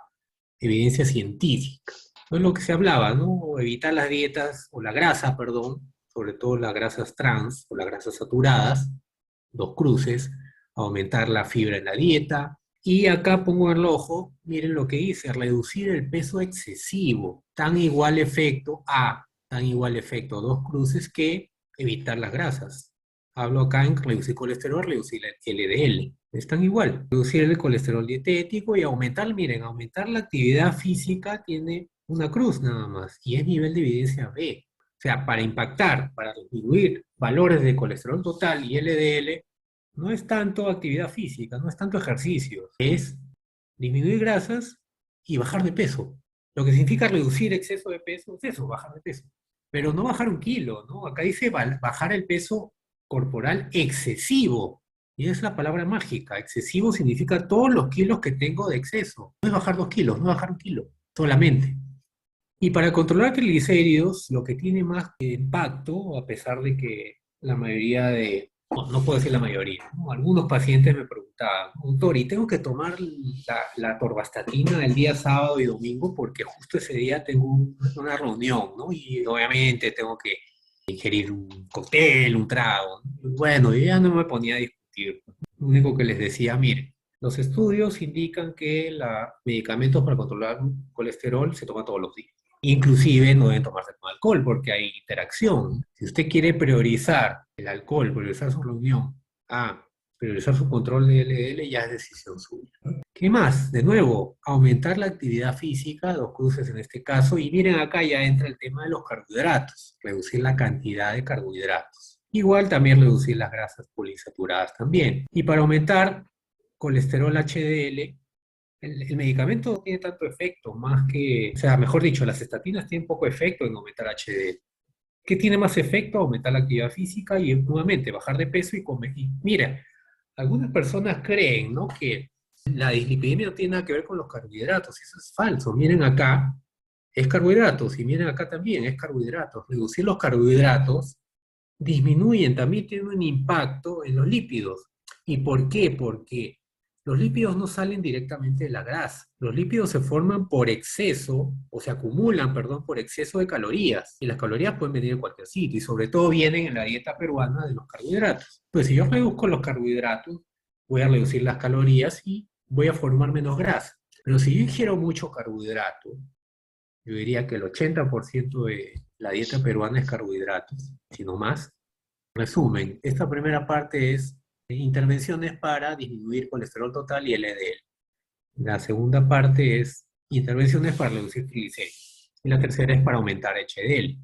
evidencia científica. No es lo que se hablaba, ¿no? Evitar las dietas, o la grasa, perdón, sobre todo las grasas trans o las grasas saturadas, 2 cruces, aumentar la fibra en la dieta. Y acá pongo el ojo, miren lo que dice, reducir el peso excesivo, tan igual efecto 2 cruces, que evitar las grasas. Hablo acá en reducir colesterol, reducir el LDL. Están igual. Reducir el colesterol dietético y aumentar, miren, aumentar la actividad física tiene una cruz nada más, y es nivel de evidencia B. O sea, para impactar, para disminuir valores de colesterol total y LDL, no es tanto actividad física, no es tanto ejercicio, es disminuir grasas y bajar de peso. Lo que significa reducir exceso de peso es eso, bajar de peso. Pero no bajar 1 kilo, ¿no? Acá dice bajar el peso corporal excesivo. Y es la palabra mágica. Excesivo significa todos los kilos que tengo de exceso. No es bajar 2 kilos, no es bajar 1 kilo, solamente. Y para controlar triglicéridos, lo que tiene más impacto, a pesar de que la mayoría no puedo decir la mayoría, ¿no? Algunos pacientes me preguntaban, doctor, ¿y tengo que tomar la atorvastatina el día sábado y domingo? Porque justo ese día tengo una reunión, ¿no? Y obviamente tengo que ingerir un cóctel, un trago, ¿no? Bueno, yo ya no me ponía a discutir. Lo único que les decía, mire, Los estudios indican que los medicamentos para controlar colesterol se toman todos los días. Inclusive no deben tomarse con alcohol porque hay interacción. Si usted quiere priorizar el alcohol, priorizar su reunión, priorizar su control de LDL, ya es decisión suya. ¿Qué más? De nuevo, aumentar la actividad física, dos cruces en este caso, y miren acá ya entra el tema de los carbohidratos, reducir la cantidad de carbohidratos. Igual también reducir las grasas poliinsaturadas también. Y para aumentar colesterol HDL, el medicamento no tiene tanto efecto, más que, o sea, mejor dicho, las estatinas tienen poco efecto en aumentar HDL. ¿Qué tiene más efecto? Aumentar la actividad física y nuevamente bajar de peso y comer. Y mira, algunas personas creen, ¿no?, que la dislipidemia no tiene nada que ver con los carbohidratos. Eso es falso. Miren acá, es carbohidratos, y miren acá también, es carbohidratos. Reducir los carbohidratos disminuyen, también tienen un impacto en los lípidos. ¿Y por qué? Porque los lípidos no salen directamente de la grasa. Los lípidos se forman por exceso, o se acumulan, perdón, por exceso de calorías. Y las calorías pueden venir en cualquier sitio, y sobre todo vienen en la dieta peruana de los carbohidratos. Pues si yo reduzco los carbohidratos, voy a reducir las calorías y voy a formar menos grasa. Pero si yo ingiero mucho carbohidrato, yo diría que el 80% de la dieta peruana es carbohidratos, si no más. Resumen, esta primera parte es intervenciones para disminuir colesterol total y LDL. La segunda parte es intervenciones para reducir triglicéridos. Y la tercera es para aumentar HDL.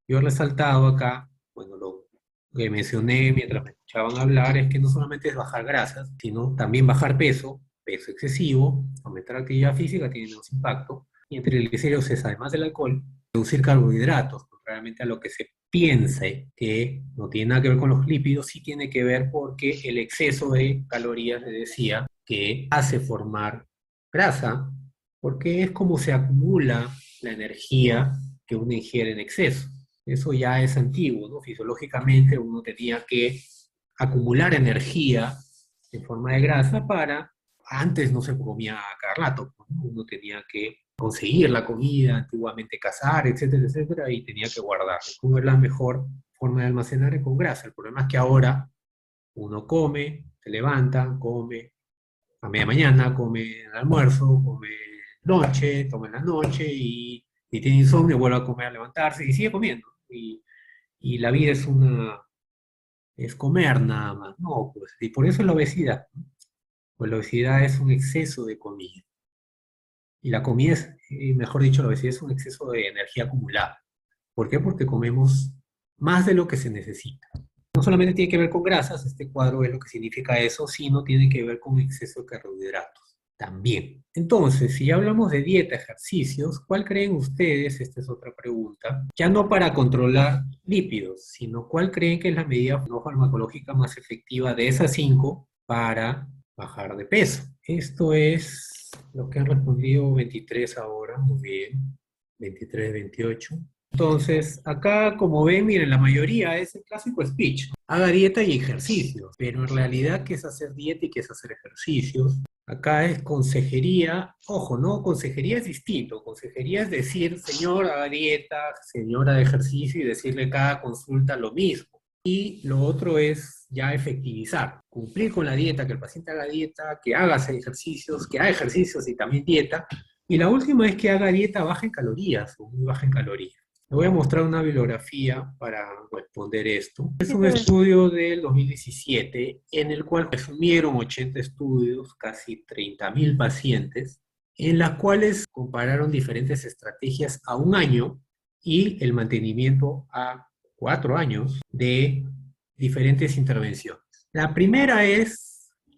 Yo he resaltado acá, bueno, lo que mencioné mientras me escuchaban hablar, es que no solamente es bajar grasas, sino también bajar peso, peso excesivo, aumentar la actividad física tiene menos impacto, y en triglicéridos es, además del alcohol, reducir carbohidratos, contrariamente a lo que se piense que no tiene nada que ver con los lípidos, sí tiene que ver porque el exceso de calorías, le decía, que hace formar grasa, porque es como se acumula la energía que uno ingiere en exceso. Eso ya es antiguo, ¿no? Fisiológicamente uno tenía que acumular energía en forma de grasa para, antes no se comía a cada rato, ¿no? Uno tenía que conseguir la comida, antiguamente cazar, etcétera, etcétera, y tenía que guardar. ¿Cómo es la mejor forma de almacenar? Es con grasa. El problema es que ahora uno come, se levanta, come a media mañana, come el almuerzo, come noche, toma en la noche, y tiene insomnio, vuelve a comer, a levantarse y sigue comiendo. Y la vida es comer nada más. No, pues, y por eso es la obesidad, ¿no? Pues la obesidad es un exceso de comida. Y la comida es, mejor dicho, la obesidad es un exceso de energía acumulada. ¿Por qué? Porque comemos más de lo que se necesita. No solamente tiene que ver con grasas, este cuadro es lo que significa eso, sino tiene que ver con exceso de carbohidratos también. Entonces, si hablamos de dieta, ejercicios, ¿cuál creen ustedes? Esta es otra pregunta. Ya no para controlar lípidos, sino ¿cuál creen que es la medida no farmacológica más efectiva de esas 5 para bajar de peso? Esto es lo que han respondido 23 ahora, muy bien, 23, 28. Entonces, acá, como ven, miren, la mayoría es el clásico speech. Haga dieta y ejercicios, pero en realidad, ¿qué es hacer dieta y qué es hacer ejercicios? Acá es consejería. Ojo, ¿no? Consejería es distinto. Consejería es decir, señor, haga dieta, señora, de ejercicio, y decirle cada consulta lo mismo. Y lo otro es ya efectivizar, cumplir con la dieta, que el paciente haga dieta, que haga ejercicios, que haga ejercicios y también dieta. Y la última es que haga dieta baja en calorías, o muy baja en calorías. Le voy a mostrar una bibliografía para responder esto. Es un estudio del 2017 en el cual resumieron 80 estudios, casi 30.000 pacientes, en las cuales compararon diferentes estrategias a un año y el mantenimiento a 4 años de diferentes intervenciones. La primera es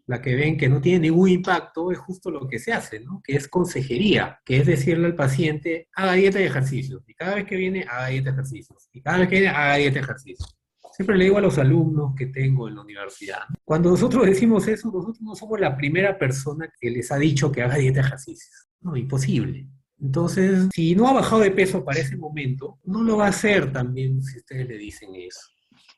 la que ven que no tiene ningún impacto, es justo lo que se hace, ¿no? Que es consejería, que es decirle al paciente, haga dieta y ejercicios, y cada vez que viene, haga dieta y ejercicios, y cada vez que viene, haga dieta y ejercicios. Siempre le digo a los alumnos que tengo en la universidad, cuando nosotros decimos eso, nosotros no somos la primera persona que les ha dicho que haga dieta y ejercicios. No, imposible. Entonces, si no ha bajado de peso para ese momento, no lo va a hacer también si ustedes le dicen eso.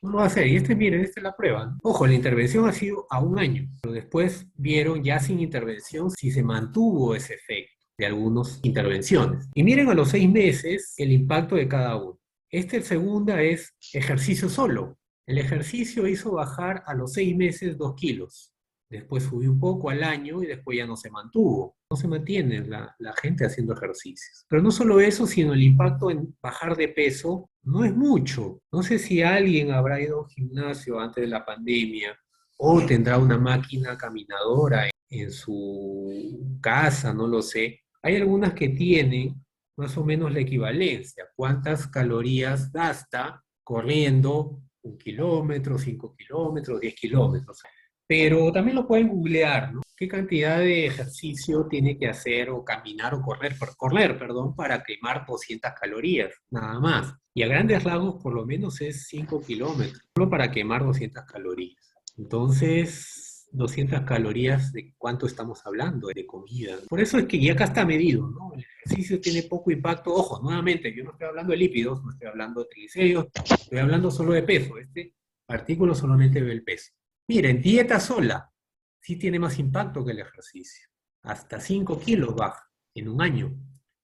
No lo va a hacer. Y miren, esta es la prueba, ¿no? Ojo, la intervención ha sido a un año, pero después vieron ya sin intervención si se mantuvo ese efecto de algunas intervenciones. Y miren a los 6 meses el impacto de cada uno. El segunda es ejercicio solo. El ejercicio hizo bajar a los 6 meses 2 kilos. después subió un poco al año y después ya no se mantuvo. No se mantiene la gente haciendo ejercicios. Pero no solo eso, sino el impacto en bajar de peso no es mucho. No sé si alguien habrá ido a un gimnasio antes de la pandemia o tendrá una máquina caminadora en su casa, no lo sé. Hay algunas que tienen más o menos la equivalencia. ¿Cuántas calorías gasta corriendo 1 kilómetro, 5 kilómetros, 10 kilómetros? Pero también lo pueden googlear, ¿no? ¿Qué cantidad de ejercicio tiene que hacer o caminar o correr, perdón, para quemar 200 calorías? Nada más. Y a grandes rasgos, por lo menos es 5 kilómetros, solo para quemar 200 calorías. Entonces, 200 calorías, ¿de cuánto estamos hablando? De comida. Por eso es que ya acá está medido, ¿no? El ejercicio tiene poco impacto. Ojo, nuevamente, yo no estoy hablando de lípidos, no estoy hablando de triglicéridos, estoy hablando solo de peso. Este artículo solamente ve el peso. Miren, dieta sola sí tiene más impacto que el ejercicio. Hasta 5 kilos baja en un año.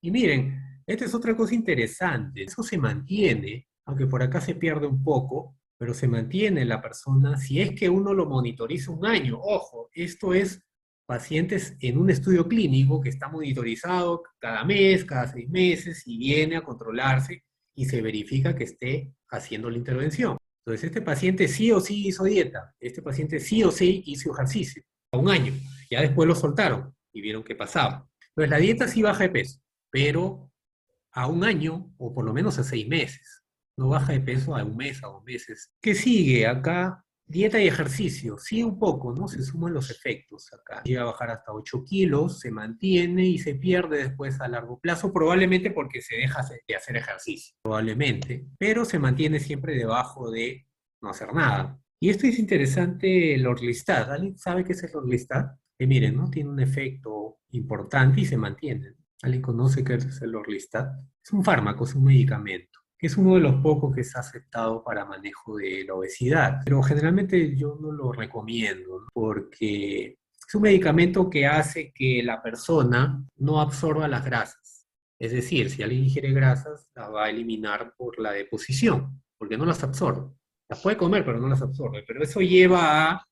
Y miren, esta es otra cosa interesante. Eso se mantiene, aunque por acá se pierde un poco, pero se mantiene la persona si es que uno lo monitoriza un año. Ojo, esto es pacientes en un estudio clínico que está monitorizado cada mes, cada 6 meses y viene a controlarse y se verifica que esté haciendo la intervención. Entonces, este paciente sí o sí hizo dieta, este paciente sí o sí hizo ejercicio, a un año. Ya después lo soltaron y vieron qué pasaba. Entonces, la dieta sí baja de peso, pero a un año o por lo menos a 6 meses. No baja de peso a un mes, a 2 meses. ¿Qué sigue? Acá, dieta y ejercicio. Sí, un poco, ¿no? Se suman los efectos acá. Llega a bajar hasta 8 kilos, se mantiene y se pierde después a largo plazo, probablemente porque se deja de hacer ejercicio, probablemente, pero se mantiene siempre debajo de no hacer nada. Y esto es interesante, el Orlistat. ¿Alguien sabe qué es el Orlistat? Que miren, ¿no? Tiene un efecto importante y se mantiene. ¿Alguien conoce qué es el Orlistat? Es un fármaco, es un medicamento, que es uno de los pocos que se ha aceptado para manejo de la obesidad. Pero generalmente yo no lo recomiendo, ¿no? Porque es un medicamento que hace que la persona no absorba las grasas. Es decir, si alguien ingiere grasas, las va a eliminar por la deposición, porque no las absorbe. Las puede comer, pero no las absorbe. Pero eso lleva a,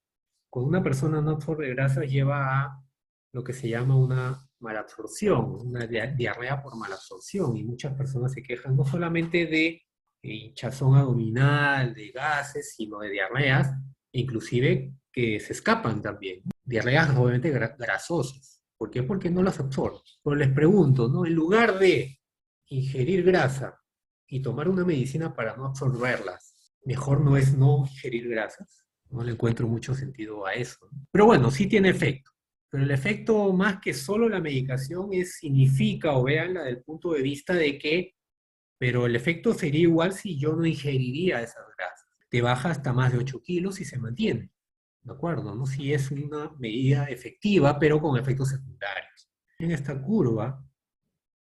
cuando una persona no absorbe grasas, lleva a lo que se llama una malabsorción, una diarrea por malabsorción, y muchas personas se quejan no solamente de hinchazón abdominal, de gases, sino de diarreas, inclusive que se escapan también. Diarreas obviamente grasosas. ¿Por qué? Porque no las absorben. Pero les pregunto, ¿no? En lugar de ingerir grasa y tomar una medicina para no absorberlas, mejor no es no ingerir grasas. No le encuentro mucho sentido a eso, ¿no? Pero bueno, sí tiene efecto. Pero el efecto más que solo la medicación significa, o véanla desde el punto de vista de que, pero el efecto sería igual si yo no ingeriría esas grasas. Te baja hasta más de 8 kilos y se mantiene. ¿De acuerdo? ¿No? Si es una medida efectiva, pero con efectos secundarios. En esta curva,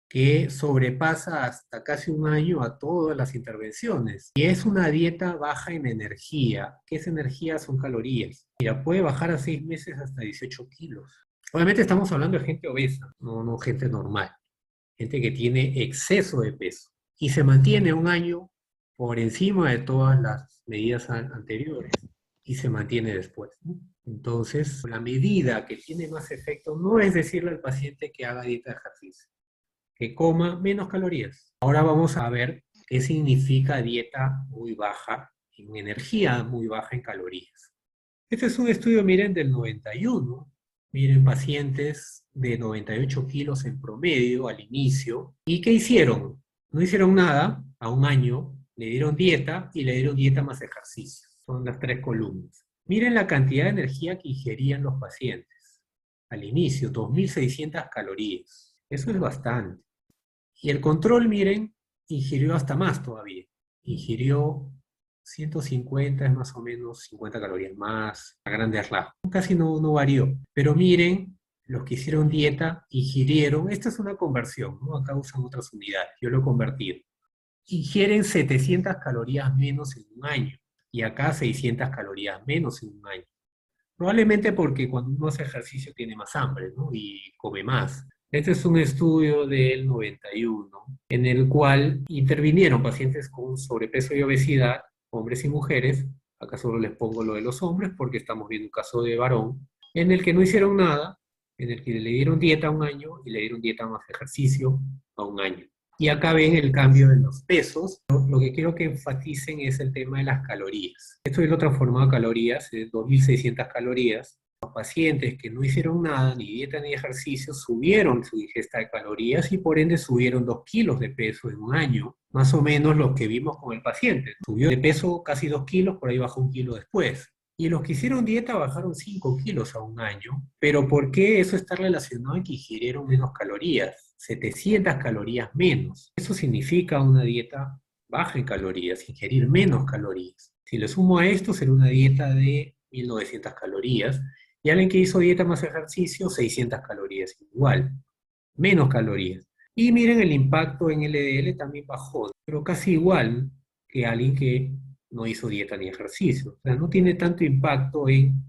que sobrepasa hasta casi un año a todas las intervenciones. Y es una dieta baja en energía. ¿Qué es energía? Son calorías. Mira, puede bajar a 6 meses hasta 18 kilos. Obviamente estamos hablando de gente obesa, no gente normal. Gente que tiene exceso de peso. Y se mantiene un año por encima de todas las medidas anteriores. Y se mantiene después, ¿no? Entonces, la medida que tiene más efecto no es decirle al paciente que haga dieta de ejercicio, que coma menos calorías. Ahora vamos a ver qué significa dieta muy baja en energía, muy baja en calorías. Este es un estudio, miren, del 91. Miren, pacientes de 98 kilos en promedio al inicio. ¿Y qué hicieron? No hicieron nada a un año, le dieron dieta y le dieron dieta más ejercicio. Son las 3 columnas. Miren la cantidad de energía que ingerían los pacientes. Al inicio, 2.600 calorías. Eso es bastante. Y el control, miren, ingirió hasta más todavía. Ingirió 150, es más o menos 50 calorías más, a grandes rasgos. Casi no varió. Pero miren, los que hicieron dieta ingirieron, esta es una conversión, ¿no? Acá usan otras unidades, yo lo he convertido. Ingieren 700 calorías menos en un año. Y acá 600 calorías menos en un año. Probablemente porque cuando uno hace ejercicio tiene más hambre, ¿no? Y come más. Este es un estudio del 91, en el cual intervinieron pacientes con sobrepeso y obesidad, hombres y mujeres. Acá solo les pongo lo de los hombres porque estamos viendo un caso de varón. en el que no hicieron nada, en el que le dieron dieta 1 año y le dieron dieta más ejercicio a 1 año. Y acá ven el cambio de los pesos. Lo que quiero que enfaticen es el tema de las calorías. Esto yo lo transformado a calorías, de 2.600 calorías. Los pacientes que no hicieron nada, ni dieta ni ejercicio, subieron su ingesta de calorías y por ende subieron 2 kilos de peso en 1 año. Más o menos lo que vimos con el paciente. Subió de peso casi 2 kilos, por ahí bajó 1 kilo después. Y los que hicieron dieta bajaron 5 kilos a 1 año. Pero ¿por qué eso está relacionado en que ingirieron menos calorías? 700 calorías menos. Eso significa una dieta baja en calorías, ingerir menos calorías. Si le sumo a esto, será una dieta de 1.900 calorías. Y alguien que hizo dieta más ejercicio, 600 calorías. Igual, menos calorías. Y miren, el impacto en LDL también bajó, pero casi igual que alguien que no hizo dieta ni ejercicio. O sea, no tiene tanto impacto en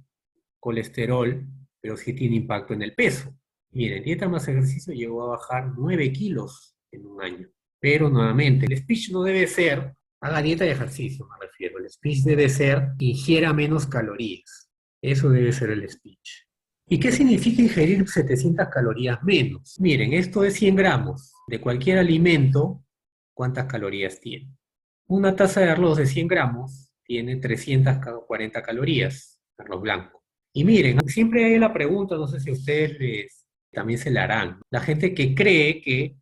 colesterol, pero sí tiene impacto en el peso. Miren, dieta más ejercicio llegó a bajar 9 kilos en 1 año. Pero nuevamente, el speech no debe ser, haga dieta y ejercicio, me refiero. El speech debe ser, ingiera menos calorías. Eso debe ser el speech. ¿Y qué significa ingerir 700 calorías menos? Miren, esto es 100 gramos de cualquier alimento, ¿cuántas calorías tiene? Una taza de arroz de 100 gramos tiene 340 calorías, arroz blanco. Y miren, siempre hay la pregunta, no sé si a ustedes también se la harán. La gente que cree que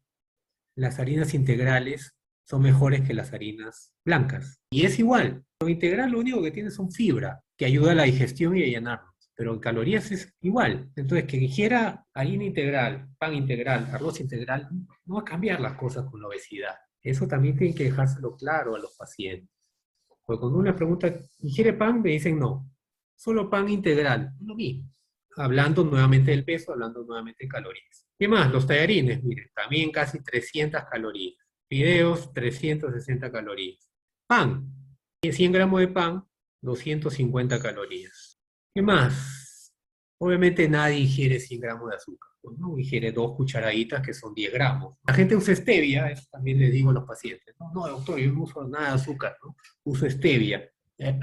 las harinas integrales son mejores que las harinas blancas. Y es igual. Lo integral lo único que tiene son fibra, que ayuda a la digestión y a llenarnos. Pero en calorías es igual. Entonces, que ingiera harina integral, pan integral, arroz integral, no va a cambiar las cosas con la obesidad. Eso también tiene que dejárselo claro a los pacientes. Porque cuando uno les pregunta, ¿ingiere pan? Me dicen no. Solo pan integral. Es lo mismo. Hablando nuevamente del peso, hablando nuevamente de calorías. ¿Qué más? Los tallarines, miren, también casi 300 calorías. Fideos, 360 calorías. Pan, 100 gramos de pan, 250 calorías. ¿Qué más? Obviamente nadie ingiere 100 gramos de azúcar, ¿no? Ingiere 2 cucharaditas que son 10 gramos. La gente usa stevia, eso también les digo a los pacientes. No, no, doctor, yo no uso nada de azúcar, ¿no? Uso stevia.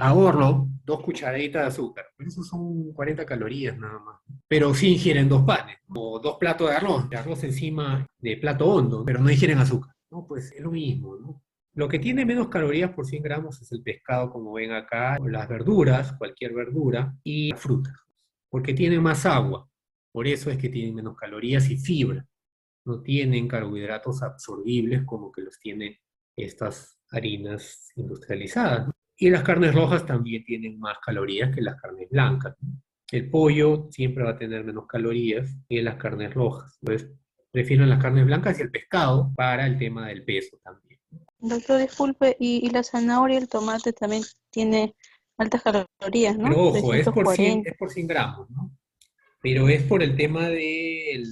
Ahorro 2 cucharaditas de azúcar, pero eso son 40 calorías nada más. Pero sí ingieren 2 panes, o 2 platos de arroz encima de plato hondo, pero no ingieren azúcar. No, pues es lo mismo, ¿no? Lo que tiene menos calorías por 100 gramos es el pescado, como ven acá, o las verduras, cualquier verdura, y las frutas, porque tienen más agua. Por eso es que tienen menos calorías y fibra. No tienen carbohidratos absorbibles como que los tienen estas harinas industrializadas, ¿no? Y las carnes rojas también tienen más calorías que las carnes blancas, ¿no? El pollo siempre va a tener menos calorías que las carnes rojas. Entonces, prefieren las carnes blancas y el pescado para el tema del peso también. Doctor, disculpe, y la zanahoria y el tomate también tiene altas calorías, ¿no? Pero ojo, es por 100, 340. es por 100 gramos, ¿no? Pero es por el tema de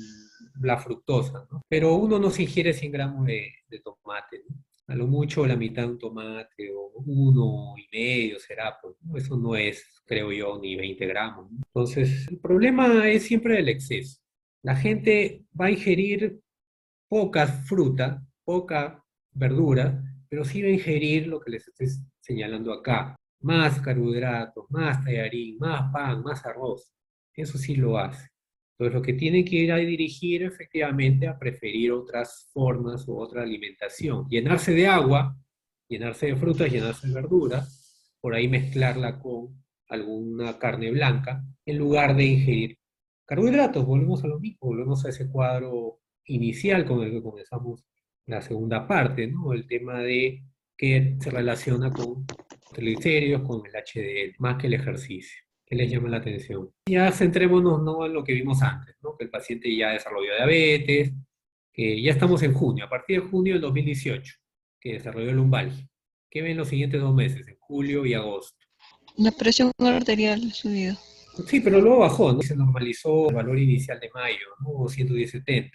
la fructosa, ¿no? Pero uno no se ingiere 100 gramos de tomate, ¿no? A lo mucho la mitad de un tomate o 1,5 será, pues, ¿no? Eso no es, creo yo, ni 20 gramos, ¿no? Entonces, el problema es siempre el exceso. La gente va a ingerir poca fruta, poca verdura, pero sí va a ingerir lo que les estoy señalando acá. Más carbohidratos, más tallarín, más pan, más arroz. Eso sí lo hace. Entonces lo que tienen que ir a dirigir efectivamente a preferir otras formas o otra alimentación. Llenarse de agua, llenarse de frutas, llenarse de verduras, por ahí mezclarla con alguna carne blanca, en lugar de ingerir carbohidratos. Volvemos a lo mismo, volvemos a ese cuadro inicial con el que comenzamos la segunda parte, ¿no? El tema de que se relaciona con triglicéridos, con el HDL, más que el ejercicio. ¿Qué les llama la atención? Ya centrémonos no en lo que vimos antes, ¿no? Que el paciente ya desarrolló diabetes, que ya estamos en junio, a partir de junio del 2018, que desarrolló lumbalgia. ¿Qué ven los siguientes 2 meses, en julio y agosto? La presión arterial ha subido. Sí, pero luego bajó, ¿no? Se normalizó el valor inicial de mayo, ¿no? 110/70.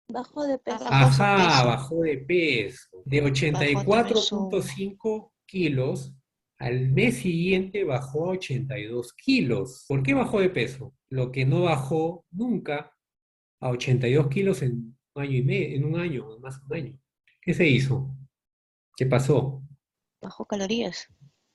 Bajó de peso. Ajá, bajó de peso. De Bajó también su... 84,5 kilos, al mes siguiente bajó a 82 kilos. ¿Por qué bajó de peso? Lo que no bajó nunca a 82 kilos en 1 año y medio, en 1 año, en más de 1 año. ¿Qué se hizo? ¿Qué pasó? Bajó calorías.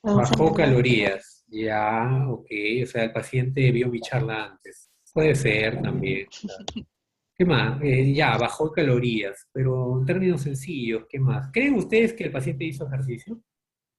Reducción Bajó lumbar. calorías. Ya, ok. O sea, el paciente vio mi charla antes. Puede ser también. Claro. ¿Qué más? Ya, bajó calorías, pero en términos sencillos, ¿qué más? ¿Creen ustedes que el paciente hizo ejercicio?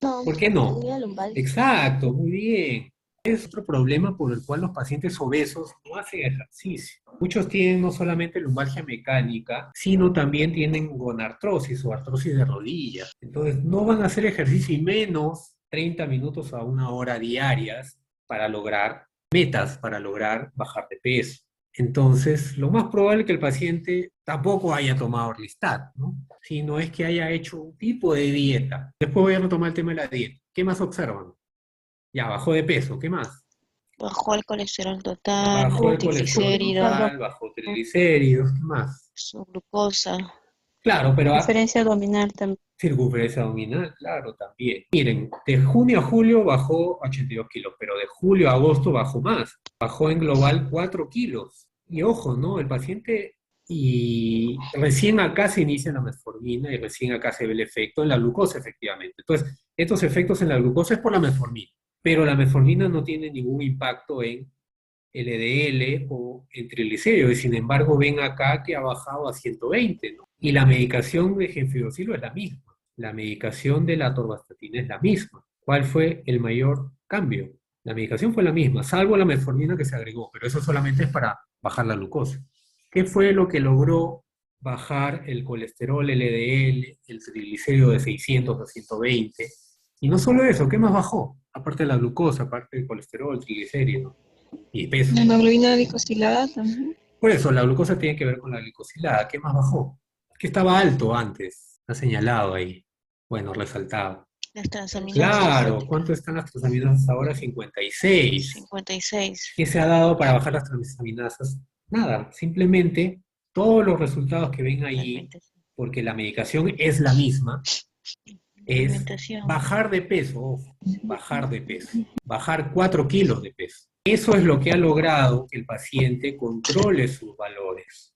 No, ¿Por qué no? tenía lumbares. Exacto, muy bien. Es otro problema por el cual los pacientes obesos no hacen ejercicio. Muchos tienen no solamente lumbalgia mecánica, sino también tienen gonartrosis o artrosis de rodillas. Entonces, no van a hacer ejercicio y menos 30 minutos a 1 hora diarias para lograr metas, para lograr bajar de peso. Entonces, lo más probable es que el paciente tampoco haya tomado Orlistat, ¿no? Sino es que haya hecho un tipo de dieta. Después voy a retomar el tema de la dieta. ¿Qué más observan? Ya, bajó de peso, ¿qué más? Bajó el colesterol total, Bajó el colesterol triglicéridos, total, bajó triglicéridos, ¿qué más? su glucosa. Claro, pero Diferencia abdominal también. circunferencia abdominal, claro, también. Miren, de junio a julio bajó 82 kilos, pero de julio a agosto bajó más. Bajó en global 4 kilos. Y ojo, ¿no? El paciente, y recién acá se inicia la metformina y recién acá se ve el efecto en la glucosa, efectivamente. Entonces, estos efectos en la glucosa es por la metformina, pero la metformina no tiene ningún impacto en LDL o en triglicéridos, y sin embargo ven acá que ha bajado a 120, ¿no? Y la medicación de genfibrocilo es la misma, la medicación de la atorvastatina es la misma. ¿Cuál fue el mayor cambio? La medicación fue la misma, salvo la metformina que se agregó, pero eso solamente es para bajar la glucosa. ¿Qué fue lo que logró bajar el colesterol LDL, el triglicérido de 600 a 120? Y no solo eso, ¿qué más bajó? Aparte de la glucosa, aparte del colesterol, triglicéridos y peso. La hemoglobina glicosilada también. Por eso, la glucosa tiene que ver con la glicosilada. ¿Qué más bajó? Que estaba alto antes, está señalado ahí. Bueno, resaltado. Las transaminasas, Claro, ¿cuánto están las transaminasas ahora? 56. 56. ¿Qué se ha dado para bajar las transaminasas? Nada, simplemente todos los resultados que ven ahí, porque la medicación es la misma, es Alimentación. bajar de peso, ojo, bajar de peso, bajar 4 kilos de peso. Eso es lo que ha logrado que el paciente controle sus valores.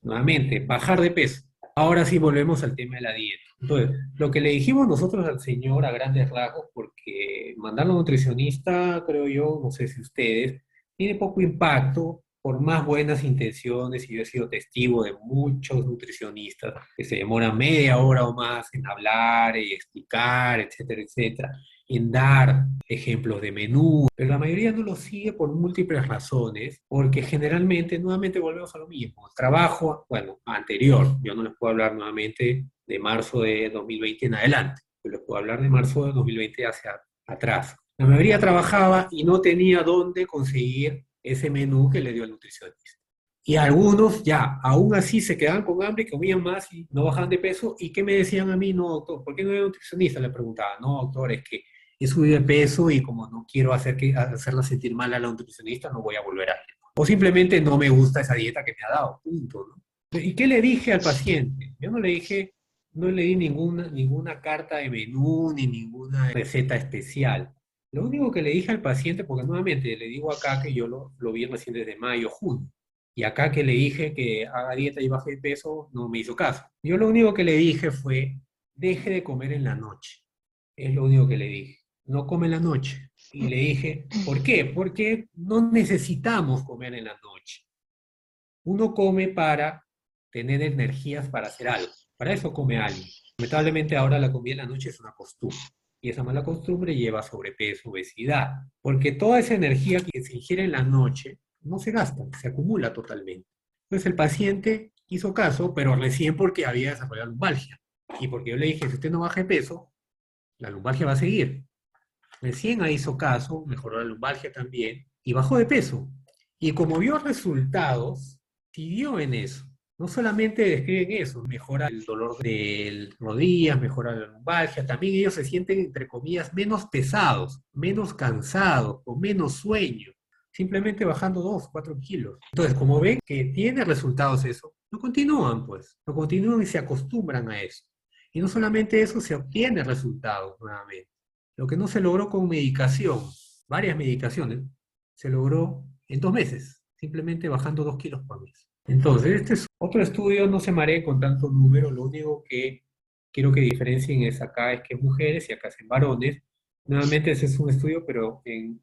Nuevamente, bajar de peso. Ahora sí volvemos al tema de la dieta. Entonces, lo que le dijimos nosotros al señor a grandes rasgos, porque mandarlo a un nutricionista, creo yo, no sé si ustedes, tiene poco impacto por más buenas intenciones, y yo he sido testigo de muchos nutricionistas que se demoran media hora o más en hablar y explicar, etcétera, etcétera, en dar ejemplos de menú, pero la mayoría no lo sigue por múltiples razones, porque generalmente, nuevamente volvemos a lo mismo, trabajo, bueno, anterior, yo no les puedo hablar nuevamente de marzo de 2020 en adelante, yo les puedo hablar de marzo de 2020 hacia atrás. La mayoría trabajaba y no tenía dónde conseguir ese menú que le dio el nutricionista. Y algunos ya, aún así se quedaban con hambre, comían más y no bajaban de peso. ¿Y qué me decían a mí? No, doctor, ¿por qué no era nutricionista? Le preguntaba. No, doctor, es que he subido de peso y como no quiero hacerla sentir mal a la nutricionista, no voy a volver a ir. O simplemente no me gusta esa dieta que me ha dado, punto, ¿no? ¿Y qué le dije al paciente? Yo no le dije, no le di ninguna carta de menú ni ninguna receta especial. Lo único que le dije al paciente, porque nuevamente le digo acá que yo lo vi recién desde mayo, junio, y acá que le dije que haga dieta y baje de peso, no me hizo caso. Yo lo único que le dije fue, deje de comer en la noche. Es lo único que le dije. No come en la noche. Y le dije, ¿por qué? Porque no necesitamos comer en la noche. Uno come para tener energías para hacer algo. Para eso come alguien. Lamentablemente ahora la comida en la noche es una costumbre. Y esa mala costumbre lleva a sobrepeso, obesidad. Porque toda esa energía que se ingiere en la noche no se gasta, se acumula totalmente. Entonces el paciente hizo caso, pero recién porque había desarrollado lumbalgia. Y porque yo le dije, si usted no baja de peso, la lumbalgia va a seguir. Recién ahí hizo caso, mejoró la lumbalgia también, y bajó de peso. Y como vio resultados, siguió en eso. No solamente describen eso, mejora el dolor de rodillas, mejora la lumbalgia, también ellos se sienten, entre comillas, menos pesados, menos cansados, con menos sueño, simplemente bajando 2, 4 kilos. Entonces, como ven que tiene resultados eso, no continúan pues, no continúan y se acostumbran a eso. Y no solamente eso, se obtiene resultados nuevamente. Lo que no se logró con medicación, varias medicaciones, se logró en 2 meses, simplemente bajando 2 kilos por mes. Entonces, este es otro estudio, no se maree con tantos números, lo único que quiero que diferencien es acá es que es mujeres y acá es en varones, Nuevamente ese es un estudio, pero en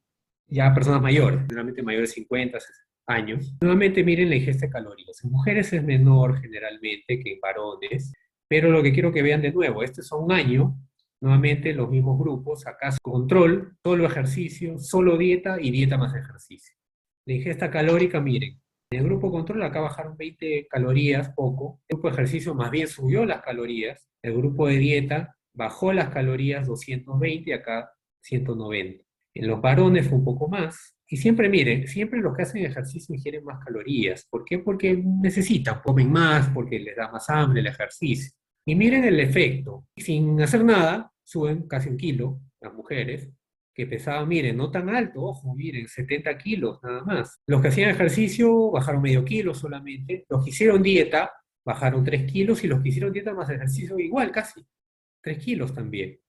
ya personas mayores, generalmente mayores de 50, 60 años. Nuevamente miren la ingesta de calorías. En mujeres es menor generalmente que en varones, pero lo que quiero que vean de nuevo, este es a un año, nuevamente los mismos grupos, acá es control, solo ejercicio, solo dieta y dieta más ejercicio. La ingesta calórica, miren, en el grupo control acá bajaron 20 calorías, poco. El grupo de ejercicio más bien subió las calorías. El grupo de dieta bajó las calorías 220 y acá 190. En los varones fue un poco más. Y siempre miren, siempre los que hacen ejercicio ingieren más calorías. ¿Por qué? Porque necesitan, comen más, porque les da más hambre el ejercicio. Y miren el efecto. Sin hacer nada, suben casi 1 kilo las mujeres, que pesaban, miren, no tan alto, ojo, miren, 70 kilos nada más. Los que hacían ejercicio bajaron medio kilo solamente. Los que hicieron dieta bajaron 3 kilos y los que hicieron dieta más ejercicio igual, casi 3 kilos también.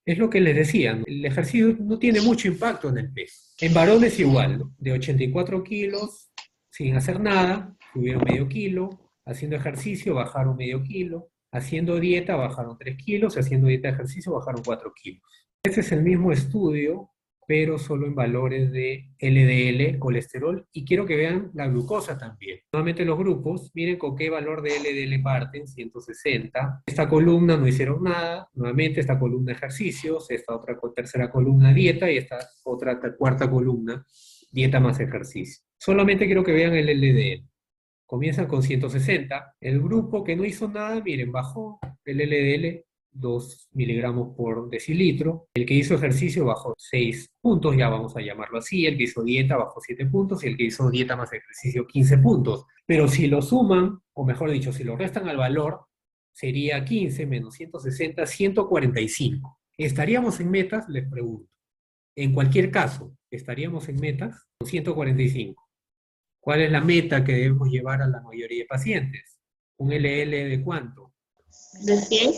Es lo que les decía, el ejercicio no tiene mucho impacto en el peso. En varones igual, ¿no? De 84 kilos, sin hacer nada, subieron medio kilo, haciendo ejercicio bajaron medio kilo, haciendo dieta bajaron 3 kilos, haciendo dieta de ejercicio bajaron 4 kilos. Este es el mismo estudio, pero solo en valores de LDL, colesterol, y quiero que vean la glucosa también. Nuevamente los grupos, miren con qué valor de LDL parten, 160. Esta columna no hicieron nada, nuevamente esta columna ejercicios, esta otra tercera columna dieta y esta otra cuarta columna dieta más ejercicio. Solamente quiero que vean el LDL. Comienzan con 160. El grupo que no hizo nada, miren, bajó el LDL 2 miligramos por decilitro. El que hizo ejercicio bajó 6 puntos, ya vamos a llamarlo así. El que hizo dieta bajó 7 puntos y el que hizo dieta más ejercicio 15 puntos. Pero si lo suman, o mejor dicho, si lo restan al valor, sería 15 menos 160, 145. ¿Estaríamos en metas? Les pregunto. En cualquier caso, ¿estaríamos en metas? 145. ¿Cuál es la meta que debemos llevar a la mayoría de pacientes? ¿Un LL de cuánto? ¿De 100?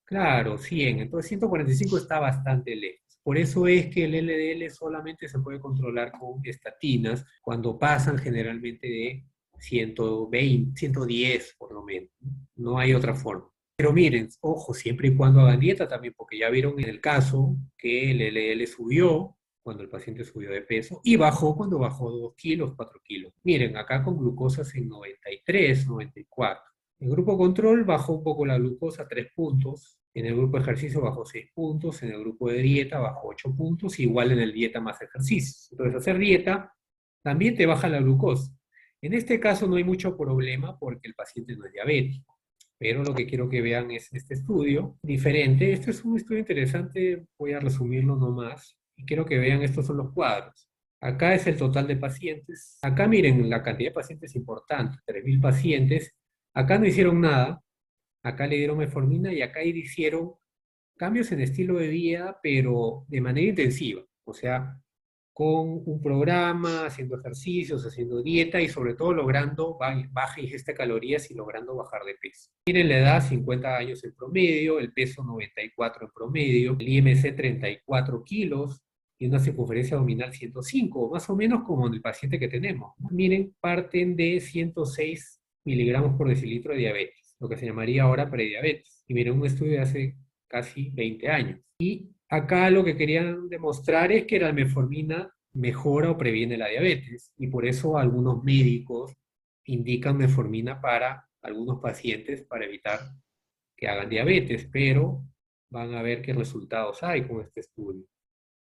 Claro, 100. Entonces 145 está bastante lejos. Por eso es que el LDL solamente se puede controlar con estatinas cuando pasan generalmente de 120, 110 por lo menos. No hay otra forma. Pero miren, ojo, siempre y cuando hagan dieta también, porque ya vieron en el caso que el LDL subió cuando el paciente subió de peso y bajó cuando bajó 2 kilos, 4 kilos. Miren, acá con glucosas en 93, 94. En el grupo control bajó un poco la glucosa, 3 puntos. En el grupo de ejercicio bajó 6 puntos. En el grupo de dieta bajó 8 puntos. Igual en el dieta más ejercicios. Entonces, hacer dieta también te baja la glucosa. En este caso no hay mucho problema porque el paciente no es diabético. Pero lo que quiero que vean es este estudio diferente. Este es un estudio interesante. Voy a resumirlo nomás. Y quiero que vean, estos son los cuadros. Acá es el total de pacientes. Acá miren, la cantidad de pacientes importante, 3.000 pacientes. Acá no hicieron nada, acá le dieron metformina y acá hicieron cambios en estilo de vida, pero de manera intensiva. O sea, con un programa, haciendo ejercicios, haciendo dieta y sobre todo logrando baja ingesta de calorías y logrando bajar de peso. Miren la edad, 50 años en promedio, el peso 94 en promedio, el IMC 34 kilos y una circunferencia abdominal 105, más o menos como en el paciente que tenemos. Miren, parten de 106 miligramos por decilitro de diabetes, lo que se llamaría ahora prediabetes. Y miren, un estudio de hace casi 20 años. Y acá lo que querían demostrar es que la metformina mejora o previene la diabetes, y por eso algunos médicos indican metformina para algunos pacientes para evitar que hagan diabetes, pero van a ver qué resultados hay con este estudio.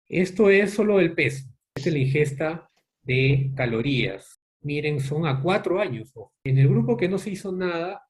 Esto es solo el peso, esta es la ingesta de calorías. Miren, son a 4 años. En el grupo que no se hizo nada,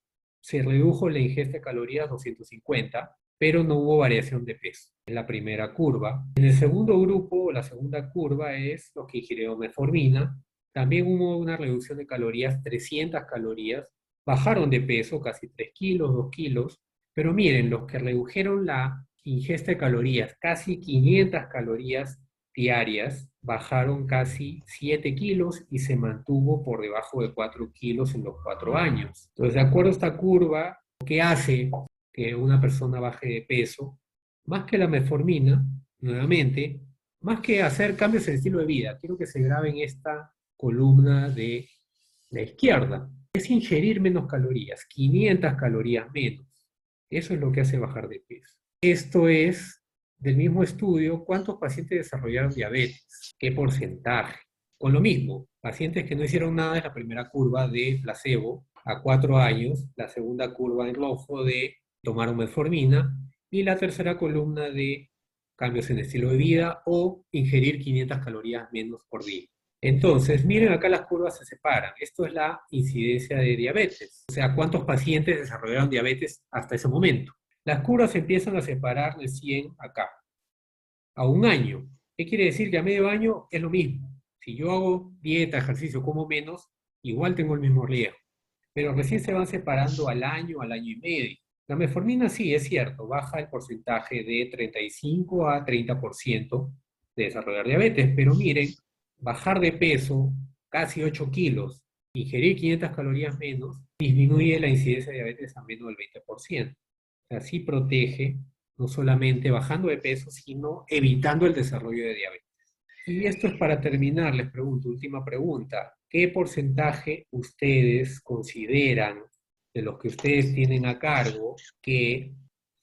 se redujo la ingesta de calorías a 250, pero no hubo variación de peso en la primera curva. En el segundo grupo, la segunda curva es los que ingirieron metformina. También hubo una reducción de calorías, 300 calorías. Bajaron de peso, casi 3 kilos, 2 kilos. Pero miren, los que redujeron la ingesta de calorías, casi 500 calorías diarias, bajaron casi 7 kilos y se mantuvo por debajo de 4 kilos en los 4 años. Entonces, de acuerdo a esta curva, ¿qué hace que una persona baje de peso? Más que la metformina, nuevamente, más que hacer cambios en el estilo de vida, quiero que se grabe en esta columna de la izquierda, es ingerir menos calorías, 500 calorías menos. Eso es lo que hace bajar de peso. Esto es del mismo estudio cuántos pacientes desarrollaron diabetes, qué porcentaje. Con lo mismo, pacientes que no hicieron nada es la primera curva de placebo a 4 años, la segunda curva en rojo de tomar metformina y la tercera columna de cambios en estilo de vida o ingerir 500 calorías menos por día. Entonces, miren acá las curvas se separan. Esto es la incidencia de diabetes, o sea, cuántos pacientes desarrollaron diabetes hasta ese momento. Las curvas se empiezan a separar recién acá, a un año. ¿Qué quiere decir? Que a medio año es lo mismo. Si yo hago dieta, ejercicio, como menos, igual tengo el mismo riesgo. Pero recién se van separando al año y medio. La metformina sí, es cierto, baja el porcentaje de 35 a 30% de desarrollar diabetes, pero miren, bajar de peso casi 8 kilos, ingerir 500 calorías menos, disminuye la incidencia de diabetes a menos del 20%. O sea, sí protege, no solamente bajando de peso, sino evitando el desarrollo de diabetes. Y esto es para terminar, les pregunto, última pregunta. ¿Qué porcentaje ustedes consideran de los que ustedes tienen a cargo que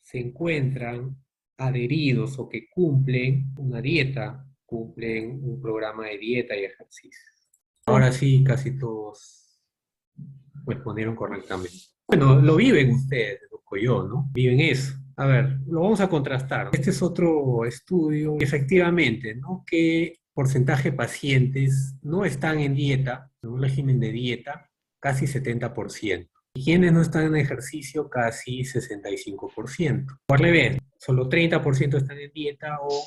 se encuentran adheridos o que cumplen una dieta, cumplen un programa de dieta y ejercicio? Ahora sí, casi todos respondieron correctamente. Bueno, lo viven ustedes, deduzco yo, ¿no? Viven eso. A ver, lo vamos a contrastar. Este es otro estudio, efectivamente, ¿no? ¿Qué porcentaje de pacientes no están en dieta, en un régimen de dieta? Casi 70%. Y quienes no están en ejercicio, casi 65%. O al revés, solo 30% están en dieta o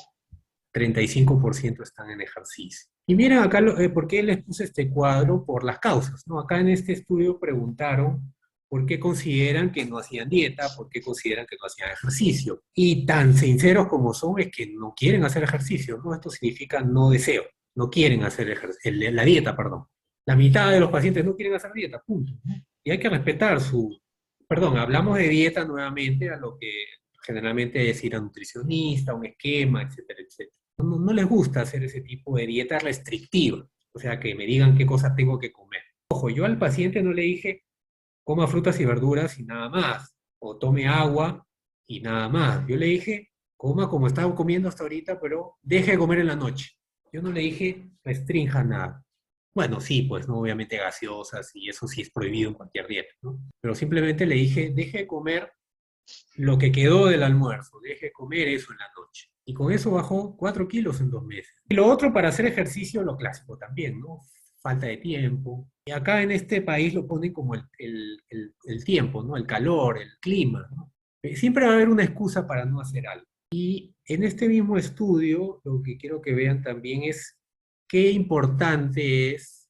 35% están en ejercicio. Y miren acá por qué les puse este cuadro, por las causas, ¿no? Acá en este estudio preguntaron por qué consideran que no hacían dieta, por qué consideran que no hacían ejercicio. Y tan sinceros como son es que no quieren hacer ejercicio, ¿no? Esto significa no deseo, no quieren hacer la dieta, perdón. La mitad de los pacientes no quieren hacer dieta, punto, ¿no? Y hay que respetar Perdón, hablamos de dieta nuevamente a lo que generalmente es ir a nutricionista, un esquema, etcétera, etcétera. No les gusta hacer ese tipo de dieta restrictiva, o sea, que me digan qué cosas tengo que comer. Ojo, yo al paciente no le dije coma frutas y verduras y nada más, o tome agua y nada más. Yo le dije, coma como estaba comiendo hasta ahorita, pero deje de comer en la noche. Yo no le dije, restrinja nada. Bueno, sí, pues no, obviamente gaseosas y eso sí es prohibido en cualquier dieta, ¿no? Pero simplemente le dije, deje de comer lo que quedó del almuerzo, deje de comer eso en la noche. Y con eso bajó 4 kilos en 2 meses. Y lo otro para hacer ejercicio, lo clásico también, ¿no? Falta de tiempo. Y acá en este país lo ponen como el tiempo, ¿no? El calor, el clima, ¿no? Siempre va a haber una excusa para no hacer algo. Y en este mismo estudio, lo que quiero que vean también es qué importante es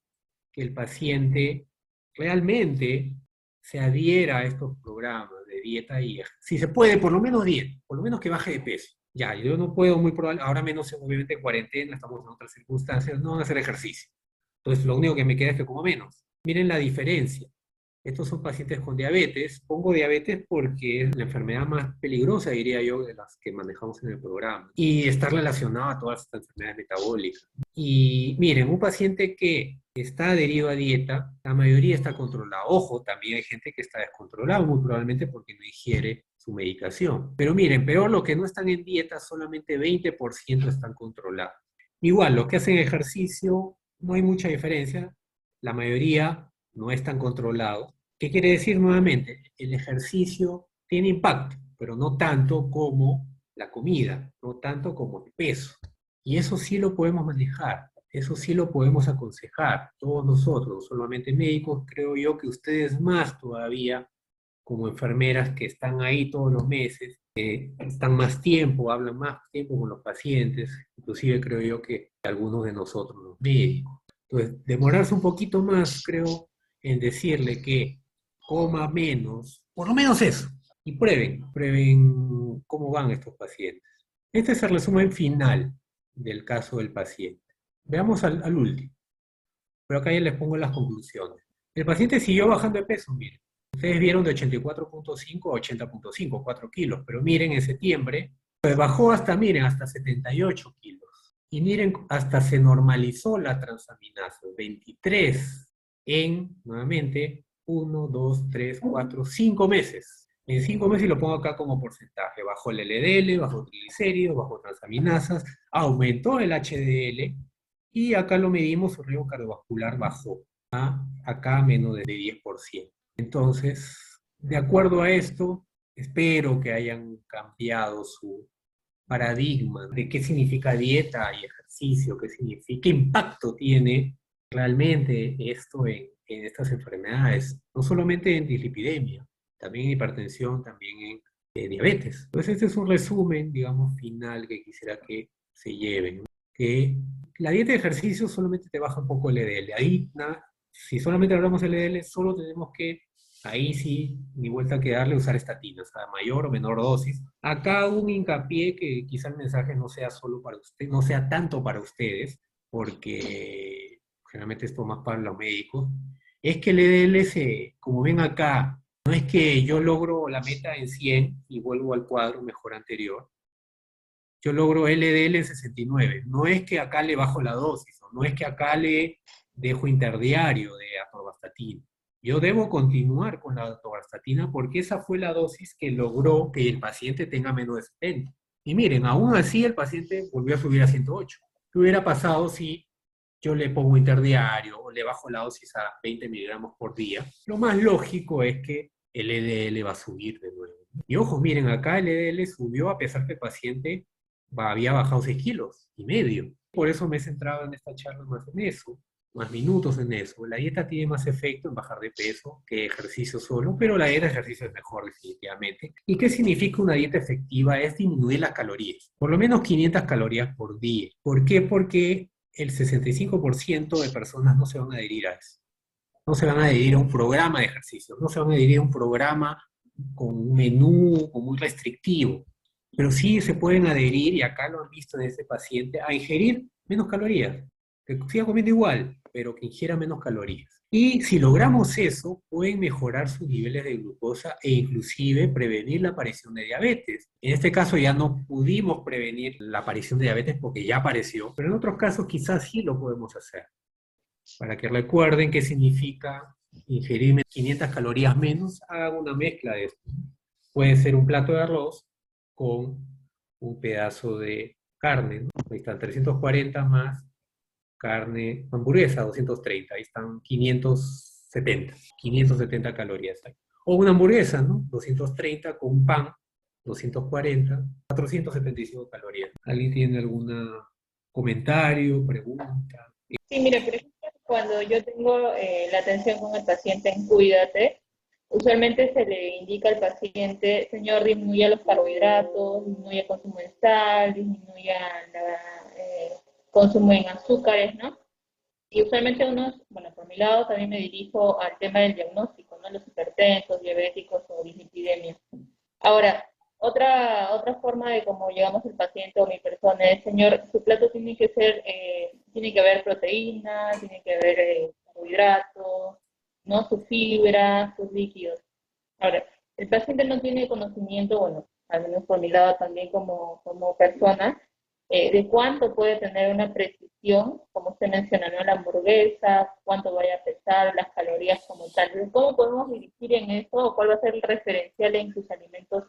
que el paciente realmente se adhiera a estos programas de dieta y si se puede, por lo menos dieta, por lo menos que baje de peso. Ya, yo no puedo muy probable, ahora menos obviamente en cuarentena, estamos en otras circunstancias, no van a hacer ejercicio. Entonces lo único que me queda es que como menos. Miren la diferencia. Estos son pacientes con diabetes. Pongo diabetes porque es la enfermedad más peligrosa, diría yo, de las que manejamos en el programa. Y está relacionada a todas estas enfermedades metabólicas. Y miren, un paciente que está adherido a dieta, la mayoría está controlado. Ojo, también hay gente que está descontrolada, muy probablemente porque no ingiere su medicación. Pero miren, peor los que no están en dieta, solamente 20% están controlados. Igual, los que hacen ejercicio, no hay mucha diferencia. La mayoría no están controlados. ¿Qué quiere decir nuevamente? El ejercicio tiene impacto, pero no tanto como la comida, no tanto como el peso. Y eso sí lo podemos manejar, eso sí lo podemos aconsejar, todos nosotros, solamente médicos, creo yo que ustedes más todavía, como enfermeras que están ahí todos los meses, están más tiempo, hablan más tiempo con los pacientes, inclusive creo yo que algunos de nosotros, los médicos. Entonces, demorarse un poquito más, creo, en decirle que coma menos, por lo menos eso, y prueben cómo van estos pacientes. Este es el resumen final del caso del paciente. Veamos al último, pero acá ya les pongo las conclusiones. El paciente siguió bajando de peso, miren. Ustedes vieron de 84.5 a 80.5, 4 kilos, pero miren, en septiembre, pues bajó hasta, miren, hasta 78 kilos. Y miren, hasta se normalizó la transaminasa, 23 en, nuevamente, 1, 2, 3, 4, 5 meses. En 5 meses, y lo pongo acá como porcentaje, bajó el LDL, bajó triglicéridos, bajó transaminasas, aumentó el HDL, y acá lo medimos, su riesgo cardiovascular bajó, acá menos de 10%. Entonces, de acuerdo a esto, espero que hayan cambiado su paradigma de qué significa dieta y ejercicio, qué impacto tiene realmente esto en estas enfermedades, no solamente en dislipidemia, también en hipertensión, también en diabetes. Entonces, este es un resumen, digamos, final que quisiera que se lleven, ¿no? Que la dieta de ejercicio solamente te baja un poco el LDL. Ahí, si solamente hablamos del LDL, solo tenemos que, ahí sí, ni vuelta que darle, usar estatinas, a mayor o menor dosis. Acá un hincapié que quizá el mensaje no sea solo para usted, no sea tanto para ustedes, porque generalmente esto más para los médicos, es que el LDL, como ven acá, no es que yo logro la meta en 100 y vuelvo al cuadro mejor anterior. Yo logro LDL en 69. No es que acá le bajo la dosis, o no es que acá le dejo interdiario de atorvastatina. Yo debo continuar con la atorvastatina porque esa fue la dosis que logró que el paciente tenga menos de 70. Y miren, aún así el paciente volvió a subir a 108. ¿Qué hubiera pasado si yo le pongo interdiario o le bajo la dosis a 20 miligramos por día? Lo más lógico es que el LDL va a subir de nuevo. Y ojo, miren, acá el LDL subió a pesar que el paciente había bajado 6,5 kilos. Por eso me he centrado en esta charla más en eso, más minutos en eso. La dieta tiene más efecto en bajar de peso que ejercicio solo, pero la dieta de ejercicio es mejor definitivamente. ¿Y qué significa una dieta efectiva? Es disminuir las calorías, por lo menos 500 calorías por día. ¿Por qué? Porque el 65% de personas no se van a adherir a eso. No se van a adherir a un programa de ejercicio, no se van a adherir a un programa con un menú muy restrictivo, pero sí se pueden adherir, y acá lo han visto en este paciente, a ingerir menos calorías, que siga comiendo igual, pero que ingiera menos calorías. Y si logramos eso, pueden mejorar sus niveles de glucosa e inclusive prevenir la aparición de diabetes. En este caso ya no pudimos prevenir la aparición de diabetes porque ya apareció, pero en otros casos quizás sí lo podemos hacer. Para que recuerden qué significa ingerir 500 calorías menos, hagan una mezcla de esto. Puede ser un plato de arroz con un pedazo de carne, ¿no? Ahí están 340 más carne, hamburguesa, 230, ahí están 570 calorías. O una hamburguesa, ¿no? 230 con un pan, 240, 475 calorías. ¿Alguien tiene algún comentario, pregunta? Sí, mira, por ejemplo, cuando yo tengo la atención con el paciente en Cuídate, usualmente se le indica al paciente, señor, disminuya los carbohidratos, disminuya el consumo de sal, disminuya el consumo en azúcares, ¿no? Y usualmente bueno, por mi lado también me dirijo al tema del diagnóstico, ¿no? Los hipertensos, diabéticos o dislipidemia. Ahora, otra forma de cómo llegamos al paciente o mi persona es, señor, su plato tiene que haber proteína, tiene que haber carbohidratos, ¿no? Su fibra, sus líquidos. Ahora, el paciente no tiene conocimiento, bueno, al menos por mi lado también como persona, de cuánto puede tener una precisión, como usted mencionó, ¿no? La hamburguesa, cuánto vaya a pesar, las calorías como tal. Entonces, ¿cómo podemos dirigir en eso o cuál va a ser el referencial en sus alimentos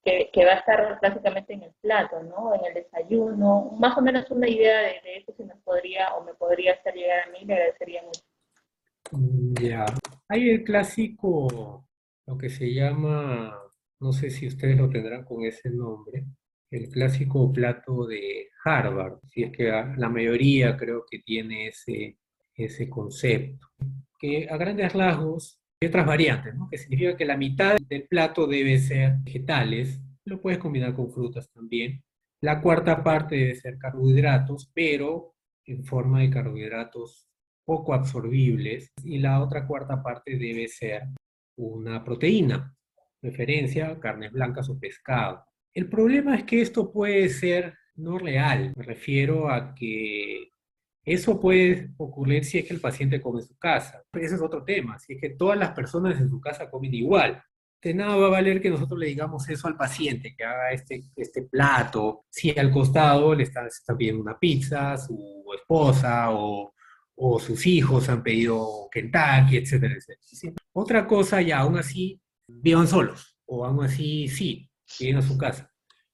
que va a estar básicamente en el plato, ¿no? En el desayuno, más o menos una idea de eso si nos podría o me podría hacer llegar a mí, le agradecería mucho. Ya. Hay el clásico, lo que se llama, no sé si ustedes lo tendrán con ese nombre, el clásico plato de Harvard, si es que la mayoría creo que tiene ese concepto, que a grandes rasgos hay otras variantes, ¿no? Que significa que la mitad del plato debe ser vegetales, lo puedes combinar con frutas también. La cuarta parte debe ser carbohidratos, pero en forma de carbohidratos poco absorbibles, y la otra cuarta parte debe ser una proteína, preferencia carnes blancas o pescado. El problema es que esto puede ser no real, me refiero a que eso puede ocurrir si es que el paciente come en su casa. Ese es otro tema, si es que todas las personas en su casa comen igual. De nada va a valer que nosotros le digamos eso al paciente, que haga este plato, si al costado se está pidiendo una pizza, su esposa o sus hijos han pedido Kentucky, etcétera, etcétera. ¿Sí? Otra cosa, ya aún así, vivan solos o aún así sí, lleguen a su casa.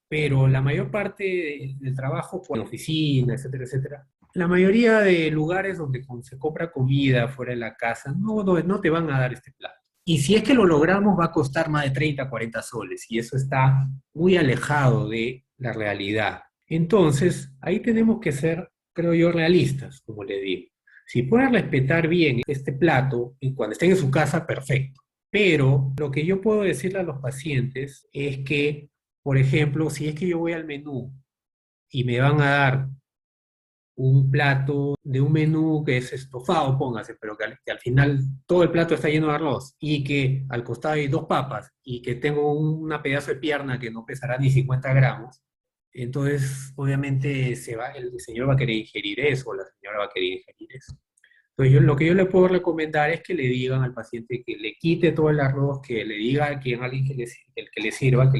Pero la mayor parte del trabajo, pues, en oficina, etcétera, etcétera, la mayoría de lugares donde se compra comida fuera de la casa no te van a dar este plato. Y si es que lo logramos, va a costar más de 30, 40 soles, y eso está muy alejado de la realidad. Entonces, ahí tenemos que ser, creo yo, realistas, como le digo. Si pueden respetar bien este plato, y cuando estén en su casa, perfecto. Pero lo que yo puedo decirle a los pacientes es que, por ejemplo, si es que yo voy al menú y me van a dar un plato de un menú que es estofado, póngase, pero que al final todo el plato está lleno de arroz y que al costado hay dos papas y que tengo una pedazo de pierna que no pesará ni 50 gramos, entonces obviamente el señor va a querer ingerir eso o la señora va a querer ingerir eso. Entonces lo que yo le puedo recomendar es que le digan al paciente que le quite todo el arroz, que le diga a alguien que le sirva,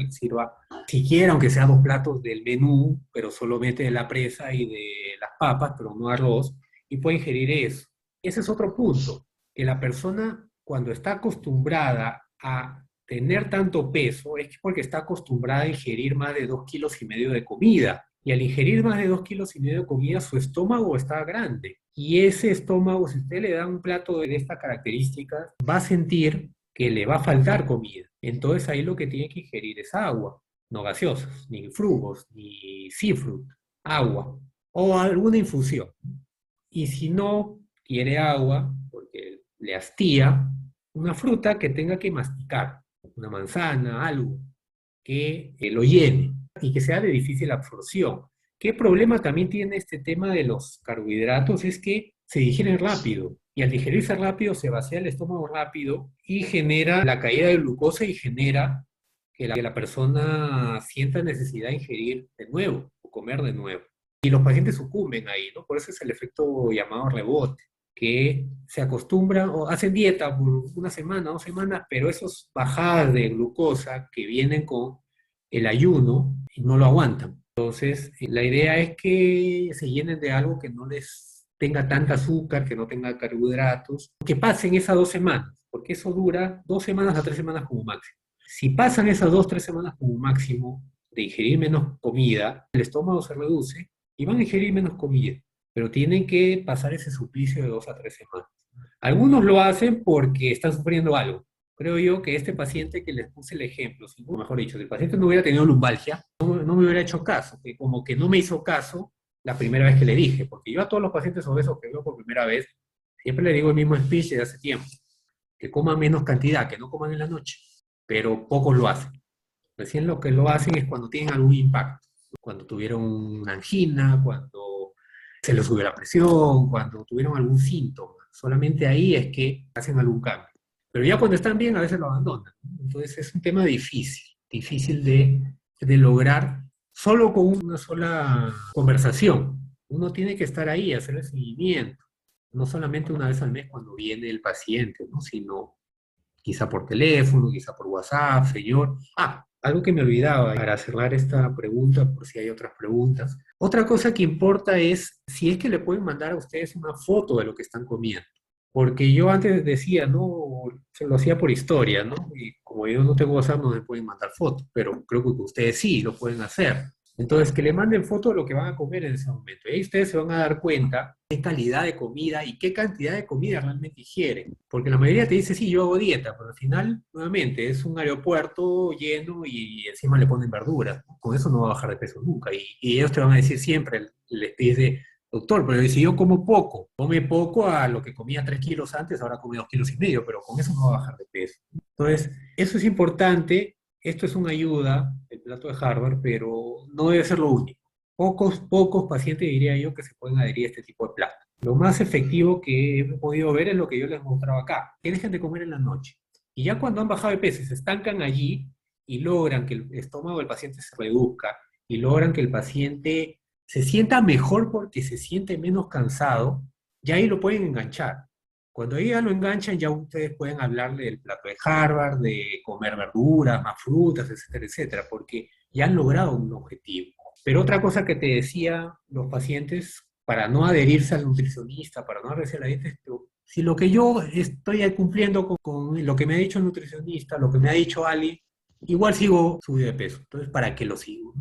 siquiera aunque sea dos platos del menú, pero solo mete de la presa y de las papas, pero no arroz, y puede ingerir eso. Ese es otro punto, que la persona cuando está acostumbrada a tener tanto peso es porque está acostumbrada a ingerir más de 2,5 kilos de comida. Y al ingerir más de 2,5 kilos de comida, su estómago está grande. Y ese estómago, si usted le da un plato de estas características, va a sentir que le va a faltar comida. Entonces ahí lo que tiene que ingerir es agua, no gaseosas, ni frugos, ni seafood, agua, o alguna infusión. Y si no quiere agua, porque le hastía, una fruta que tenga que masticar, una manzana, algo que lo llene y que sea de difícil absorción. ¿Qué problema también tiene este tema de los carbohidratos? Es que se digieren rápido y al digerirse rápido se vacía el estómago rápido y genera la caída de glucosa y genera que la persona sienta necesidad de ingerir de nuevo o comer de nuevo. Y los pacientes sucumben ahí, ¿no? Por eso es el efecto llamado rebote, que se acostumbran o hacen dieta por una semana, 2 semanas, pero esas bajadas de glucosa que vienen con el ayuno no lo aguantan. Entonces, la idea es que se llenen de algo que no les tenga tanta azúcar, que no tenga carbohidratos, que pasen esas 2 semanas, porque eso dura 2 semanas a 3 semanas como máximo. Si pasan esas 2, 3 semanas como máximo de ingerir menos comida, el estómago se reduce y van a ingerir menos comida, pero tienen que pasar ese suplicio de 2 a 3 semanas. Algunos lo hacen porque están sufriendo algo. Creo yo que este paciente que les puse el ejemplo, o mejor dicho, si el paciente no hubiera tenido lumbalgia, no me hubiera hecho caso, que como que no me hizo caso la primera vez que le dije, porque yo a todos los pacientes obesos que veo por primera vez, siempre le digo el mismo speech de hace tiempo, que coman menos cantidad, que no coman en la noche, pero pocos lo hacen. Recién lo que lo hacen es cuando tienen algún impacto, cuando tuvieron una angina, cuando se les sube la presión, cuando tuvieron algún síntoma. Solamente ahí es que hacen algún cambio. Pero ya cuando están bien, a veces lo abandonan, ¿no? Entonces es un tema difícil de lograr solo con una sola conversación. Uno tiene que estar ahí, hacer el seguimiento, no solamente una vez al mes cuando viene el paciente, ¿no? Sino quizá por teléfono, quizá por WhatsApp, señor. Algo que me olvidaba para cerrar esta pregunta, por si hay otras preguntas. Otra cosa que importa es si es que le pueden mandar a ustedes una foto de lo que están comiendo. Porque yo antes decía, no, se lo hacía por historia, ¿no? Y como yo no tengo WhatsApp, no me pueden mandar fotos, pero creo que ustedes sí lo pueden hacer. Entonces, que le manden fotos de lo que van a comer en ese momento. Y ahí ustedes se van a dar cuenta qué calidad de comida y qué cantidad de comida realmente ingieren. Porque la mayoría te dice, sí, yo hago dieta, pero al final, nuevamente, es un aeropuerto lleno y encima le ponen verduras, ¿no? Con eso no va a bajar de peso nunca. Y ellos te van a decir siempre, les dice, doctor, pero si yo como poco, come poco a lo que comía 3 kilos antes, ahora come 2,5 kilos, pero con eso no va a bajar de peso. Entonces, eso es importante. Esto es una ayuda, el plato de Harvard, pero no debe ser lo único. Pocos pacientes diría yo que se pueden adherir a este tipo de plato. Lo más efectivo que he podido ver es lo que yo les mostraba acá, que dejen de comer en la noche. Y ya cuando han bajado de peso, se estancan allí y logran que el estómago del paciente se reduzca y logran que el paciente se sienta mejor porque se siente menos cansado, ya ahí lo pueden enganchar. Cuando ahí ya lo enganchan, ya ustedes pueden hablarle del plato de Harvard, de comer verduras, más frutas, etcétera, etcétera, porque ya han logrado un objetivo. Pero otra cosa que te decía los pacientes, para no adherirse al nutricionista, para no adherirse a la dieta, es que si lo que yo estoy cumpliendo con lo que me ha dicho el nutricionista, lo que me ha dicho Ali, igual sigo subido de peso. Entonces, ¿para qué lo sigo?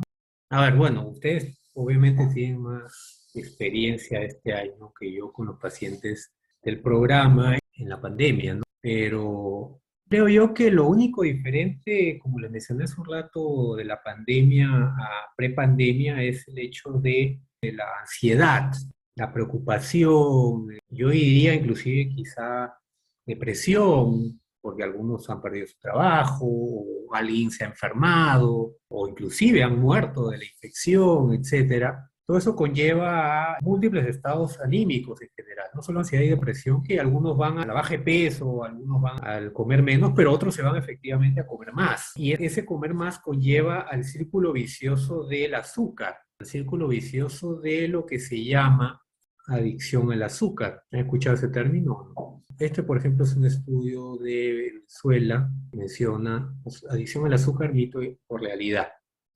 A ver, bueno, ustedes obviamente tienen más experiencia este año que yo con los pacientes del programa en la pandemia, ¿no? Pero creo yo que lo único diferente, como les mencioné hace un rato, de la pandemia a prepandemia es el hecho de la ansiedad, la preocupación, yo diría inclusive quizá depresión, porque algunos han perdido su trabajo, o alguien se ha enfermado, o inclusive han muerto de la infección, etcétera. Todo eso conlleva a múltiples estados anímicos en general, no solo ansiedad y depresión, que algunos van a la baja de peso, algunos van al comer menos, pero otros se van efectivamente a comer más. Y ese comer más conlleva al círculo vicioso del azúcar, al círculo vicioso de lo que se llama adicción al azúcar. ¿Han escuchado ese término? ¿No? Este, por ejemplo, es un estudio de Venezuela que menciona pues, adicción al azúcar, mito o realidad.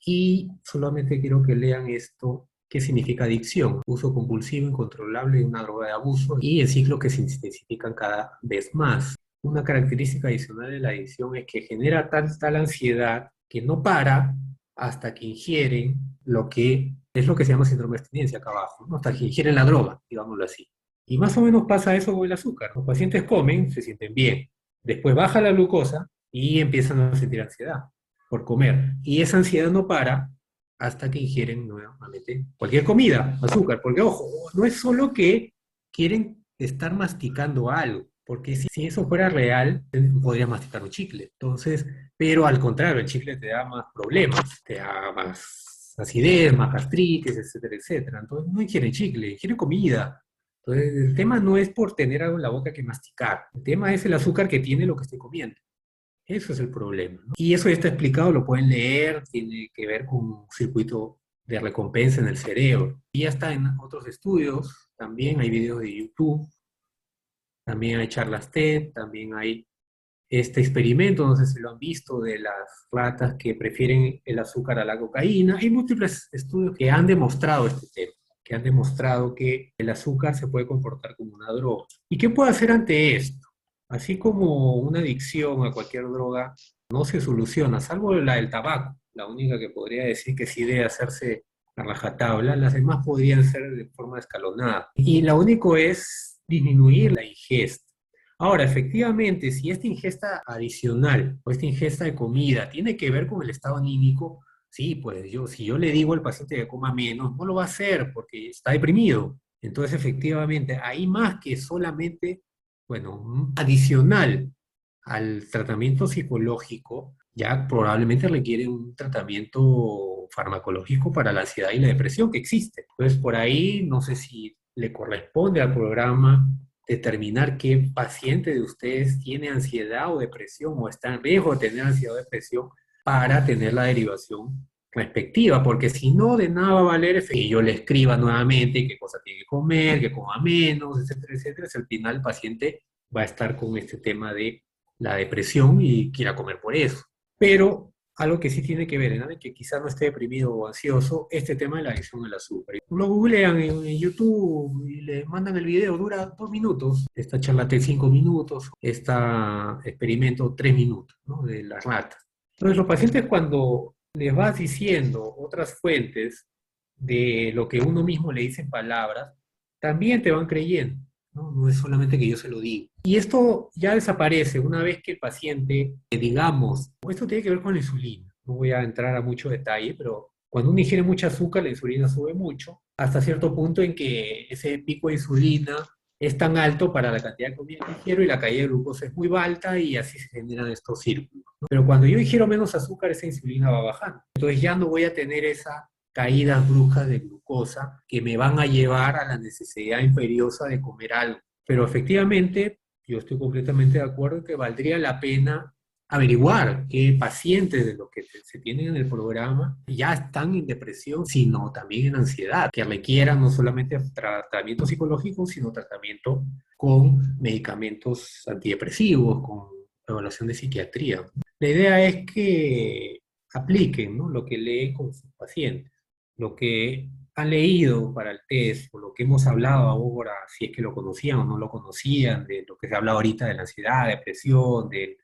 Y solamente quiero que lean esto. ¿Qué significa adicción? Uso compulsivo, incontrolable de una droga de abuso y en ciclos que se intensifican cada vez más. Una característica adicional de la adicción es que genera tal ansiedad que no para hasta que ingieren lo que es lo que se llama síndrome de abstinencia acá abajo, ¿no? Hasta que ingieren la droga, digámoslo así. Y más o menos pasa eso con el azúcar. Los pacientes comen, se sienten bien. Después baja la glucosa y empiezan a sentir ansiedad por comer. Y esa ansiedad no para hasta que ingieren nuevamente cualquier comida, azúcar. Porque, ojo, no es solo que quieren estar masticando algo, porque si eso fuera real, podrías masticar un chicle. Entonces, pero al contrario, el chicle te da más problemas, te da más acidez, más gastritis, etcétera, etcétera. Entonces, no ingieren chicle, ingieren comida. Entonces, el tema no es por tener algo en la boca que masticar. El tema es el azúcar que tiene lo que estoy comiendo. Eso es el problema, ¿no? Y eso ya está explicado, lo pueden leer, tiene que ver con un circuito de recompensa en el cerebro. Y ya está en otros estudios, también hay videos de YouTube, también hay charlas TED, también hay este experimento, no sé si lo han visto, de las ratas que prefieren el azúcar a la cocaína. Hay múltiples estudios que han demostrado este tema, que han demostrado que el azúcar se puede comportar como una droga. ¿Y qué puede hacer ante esto? Así como una adicción a cualquier droga no se soluciona, salvo la del tabaco, la única que podría decir que sí debe hacerse a rajatabla, las demás podrían ser de forma escalonada. Y lo único es disminuir la ingesta. Ahora, efectivamente, si esta ingesta adicional o esta ingesta de comida tiene que ver con el estado anímico, sí, pues si yo le digo al paciente que coma menos, no lo va a hacer porque está deprimido. Entonces, efectivamente, hay más que solamente, bueno, adicional al tratamiento psicológico, ya probablemente requiere un tratamiento farmacológico para la ansiedad y la depresión que existe. Entonces, por ahí, no sé si le corresponde al programa determinar qué paciente de ustedes tiene ansiedad o depresión o está en riesgo de tener ansiedad o depresión para tener la derivación respectiva, porque si no, de nada va a valer que yo le escriba nuevamente qué cosa tiene que comer, que coma menos, etcétera, etcétera. Si al final el paciente va a estar con este tema de la depresión y quiera comer por eso. Pero algo que sí tiene que ver, ¿no? De que quizás no esté deprimido o ansioso, este tema de la adicción al azúcar. Lo googlean en YouTube y le mandan el video, dura 2 minutos, esta charla de 5 minutos, este experimento 3 minutos, ¿no? De las ratas. Entonces los pacientes cuando les vas diciendo otras fuentes de lo que uno mismo le dice en palabras, también te van creyendo, ¿no? No es solamente que yo se lo digo. Y esto ya desaparece una vez que el paciente, digamos, esto tiene que ver con la insulina. No voy a entrar a mucho detalle, pero cuando uno ingiere mucho azúcar, la insulina sube mucho, hasta cierto punto en que ese pico de insulina es tan alto para la cantidad de comida que ingiero y la caída de glucosa es muy alta y así se generan estos círculos, ¿no? Pero cuando yo ingiero menos azúcar, esa insulina va bajando. Entonces ya no voy a tener esa caídas bruscas de glucosa que me van a llevar a la necesidad imperiosa de comer algo. Pero efectivamente, yo estoy completamente de acuerdo en que valdría la pena averiguar qué pacientes de los que se tienen en el programa ya están en depresión, sino también en ansiedad, que requieran no solamente tratamiento psicológico, sino tratamiento con medicamentos antidepresivos, con evaluación de psiquiatría. La idea es que apliquen, ¿no?, lo que leen con sus pacientes, lo que han leído para el test, o lo que hemos hablado ahora, si es que lo conocían o no lo conocían, de lo que se ha hablado ahorita de la ansiedad, depresión, del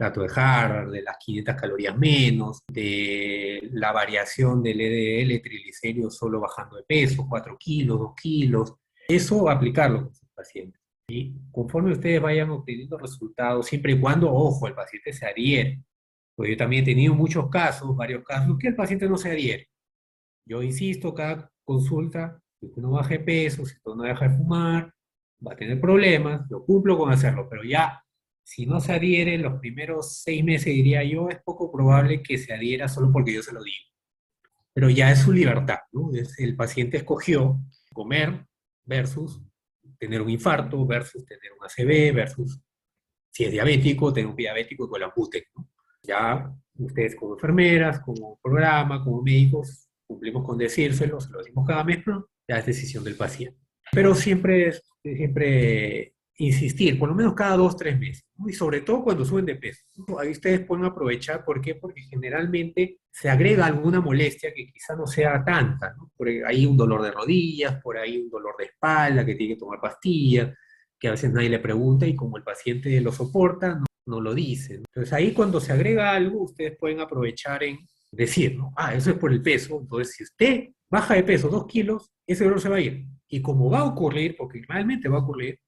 plato de Harvard, de las 500 calorías menos, de la variación del LDL triglicéridos solo bajando de peso, 4 kilos, 2 kilos. Eso aplicarlo con sus pacientes. Y conforme ustedes vayan obteniendo resultados, siempre y cuando, ojo, el paciente se adhiere. Pues yo también he tenido muchos casos, varios casos, que el paciente no se adhiere. Yo insisto, cada consulta, si usted no baja de peso, si usted no deja de fumar, va a tener problemas, yo cumplo con hacerlo, pero ya, si no se adhiere en los primeros 6 meses, diría yo, es poco probable que se adhiera solo porque yo se lo digo. Pero ya es su libertad, ¿no? El paciente escogió comer versus tener un infarto, versus tener un ACV, versus si es diabético, tener un diabético con la PUTEC, ¿no? Ya ustedes como enfermeras, como programa, como médicos, cumplimos con decírselo, se lo decimos cada mes, pero ya es decisión del paciente. Pero siempre insistir, por lo menos cada 2, 3 meses, ¿no? Y sobre todo cuando suben de peso. Ahí ustedes pueden aprovechar, ¿por qué? Porque generalmente se agrega alguna molestia que quizá no sea tanta, ¿no? Por ahí un dolor de rodillas, por ahí un dolor de espalda, que tiene que tomar pastillas, que a veces nadie le pregunta y como el paciente lo soporta, no lo dice, ¿no? Entonces ahí cuando se agrega algo, ustedes pueden aprovechar en decir, ¿no? Ah, eso es por el peso, entonces si usted baja de peso 2 kilos, ese dolor se va a ir. Y como va a ocurrir, porque realmente va a ocurrir,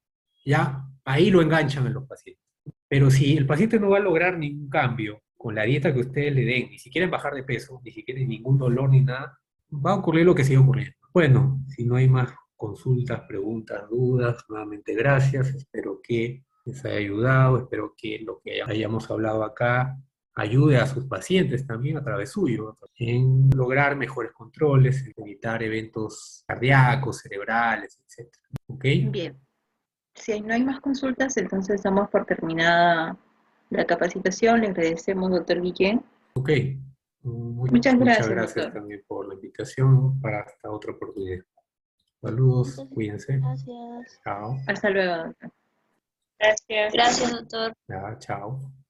ya ahí lo enganchan a los pacientes. Pero si el paciente no va a lograr ningún cambio con la dieta que ustedes le den, ni siquiera en bajar de peso, ni siquiera en ningún dolor ni nada, va a ocurrir lo que sigue ocurriendo. Bueno, si no hay más consultas, preguntas, dudas, nuevamente gracias, espero que les haya ayudado, espero que lo que hayamos hablado acá ayude a sus pacientes también a través suyo en lograr mejores controles, en evitar eventos cardíacos, cerebrales, etc. ¿Ok? Bien. Si no hay más consultas, entonces damos por terminada la capacitación. Le agradecemos, doctor Guillén. Ok. Muchas Muchas gracias, gracias doctor. también por la invitación para hasta otra oportunidad. Saludos, Entonces, cuídense. gracias. Chao. Hasta luego, doctor. Gracias. Gracias, doctor. Ya, chao.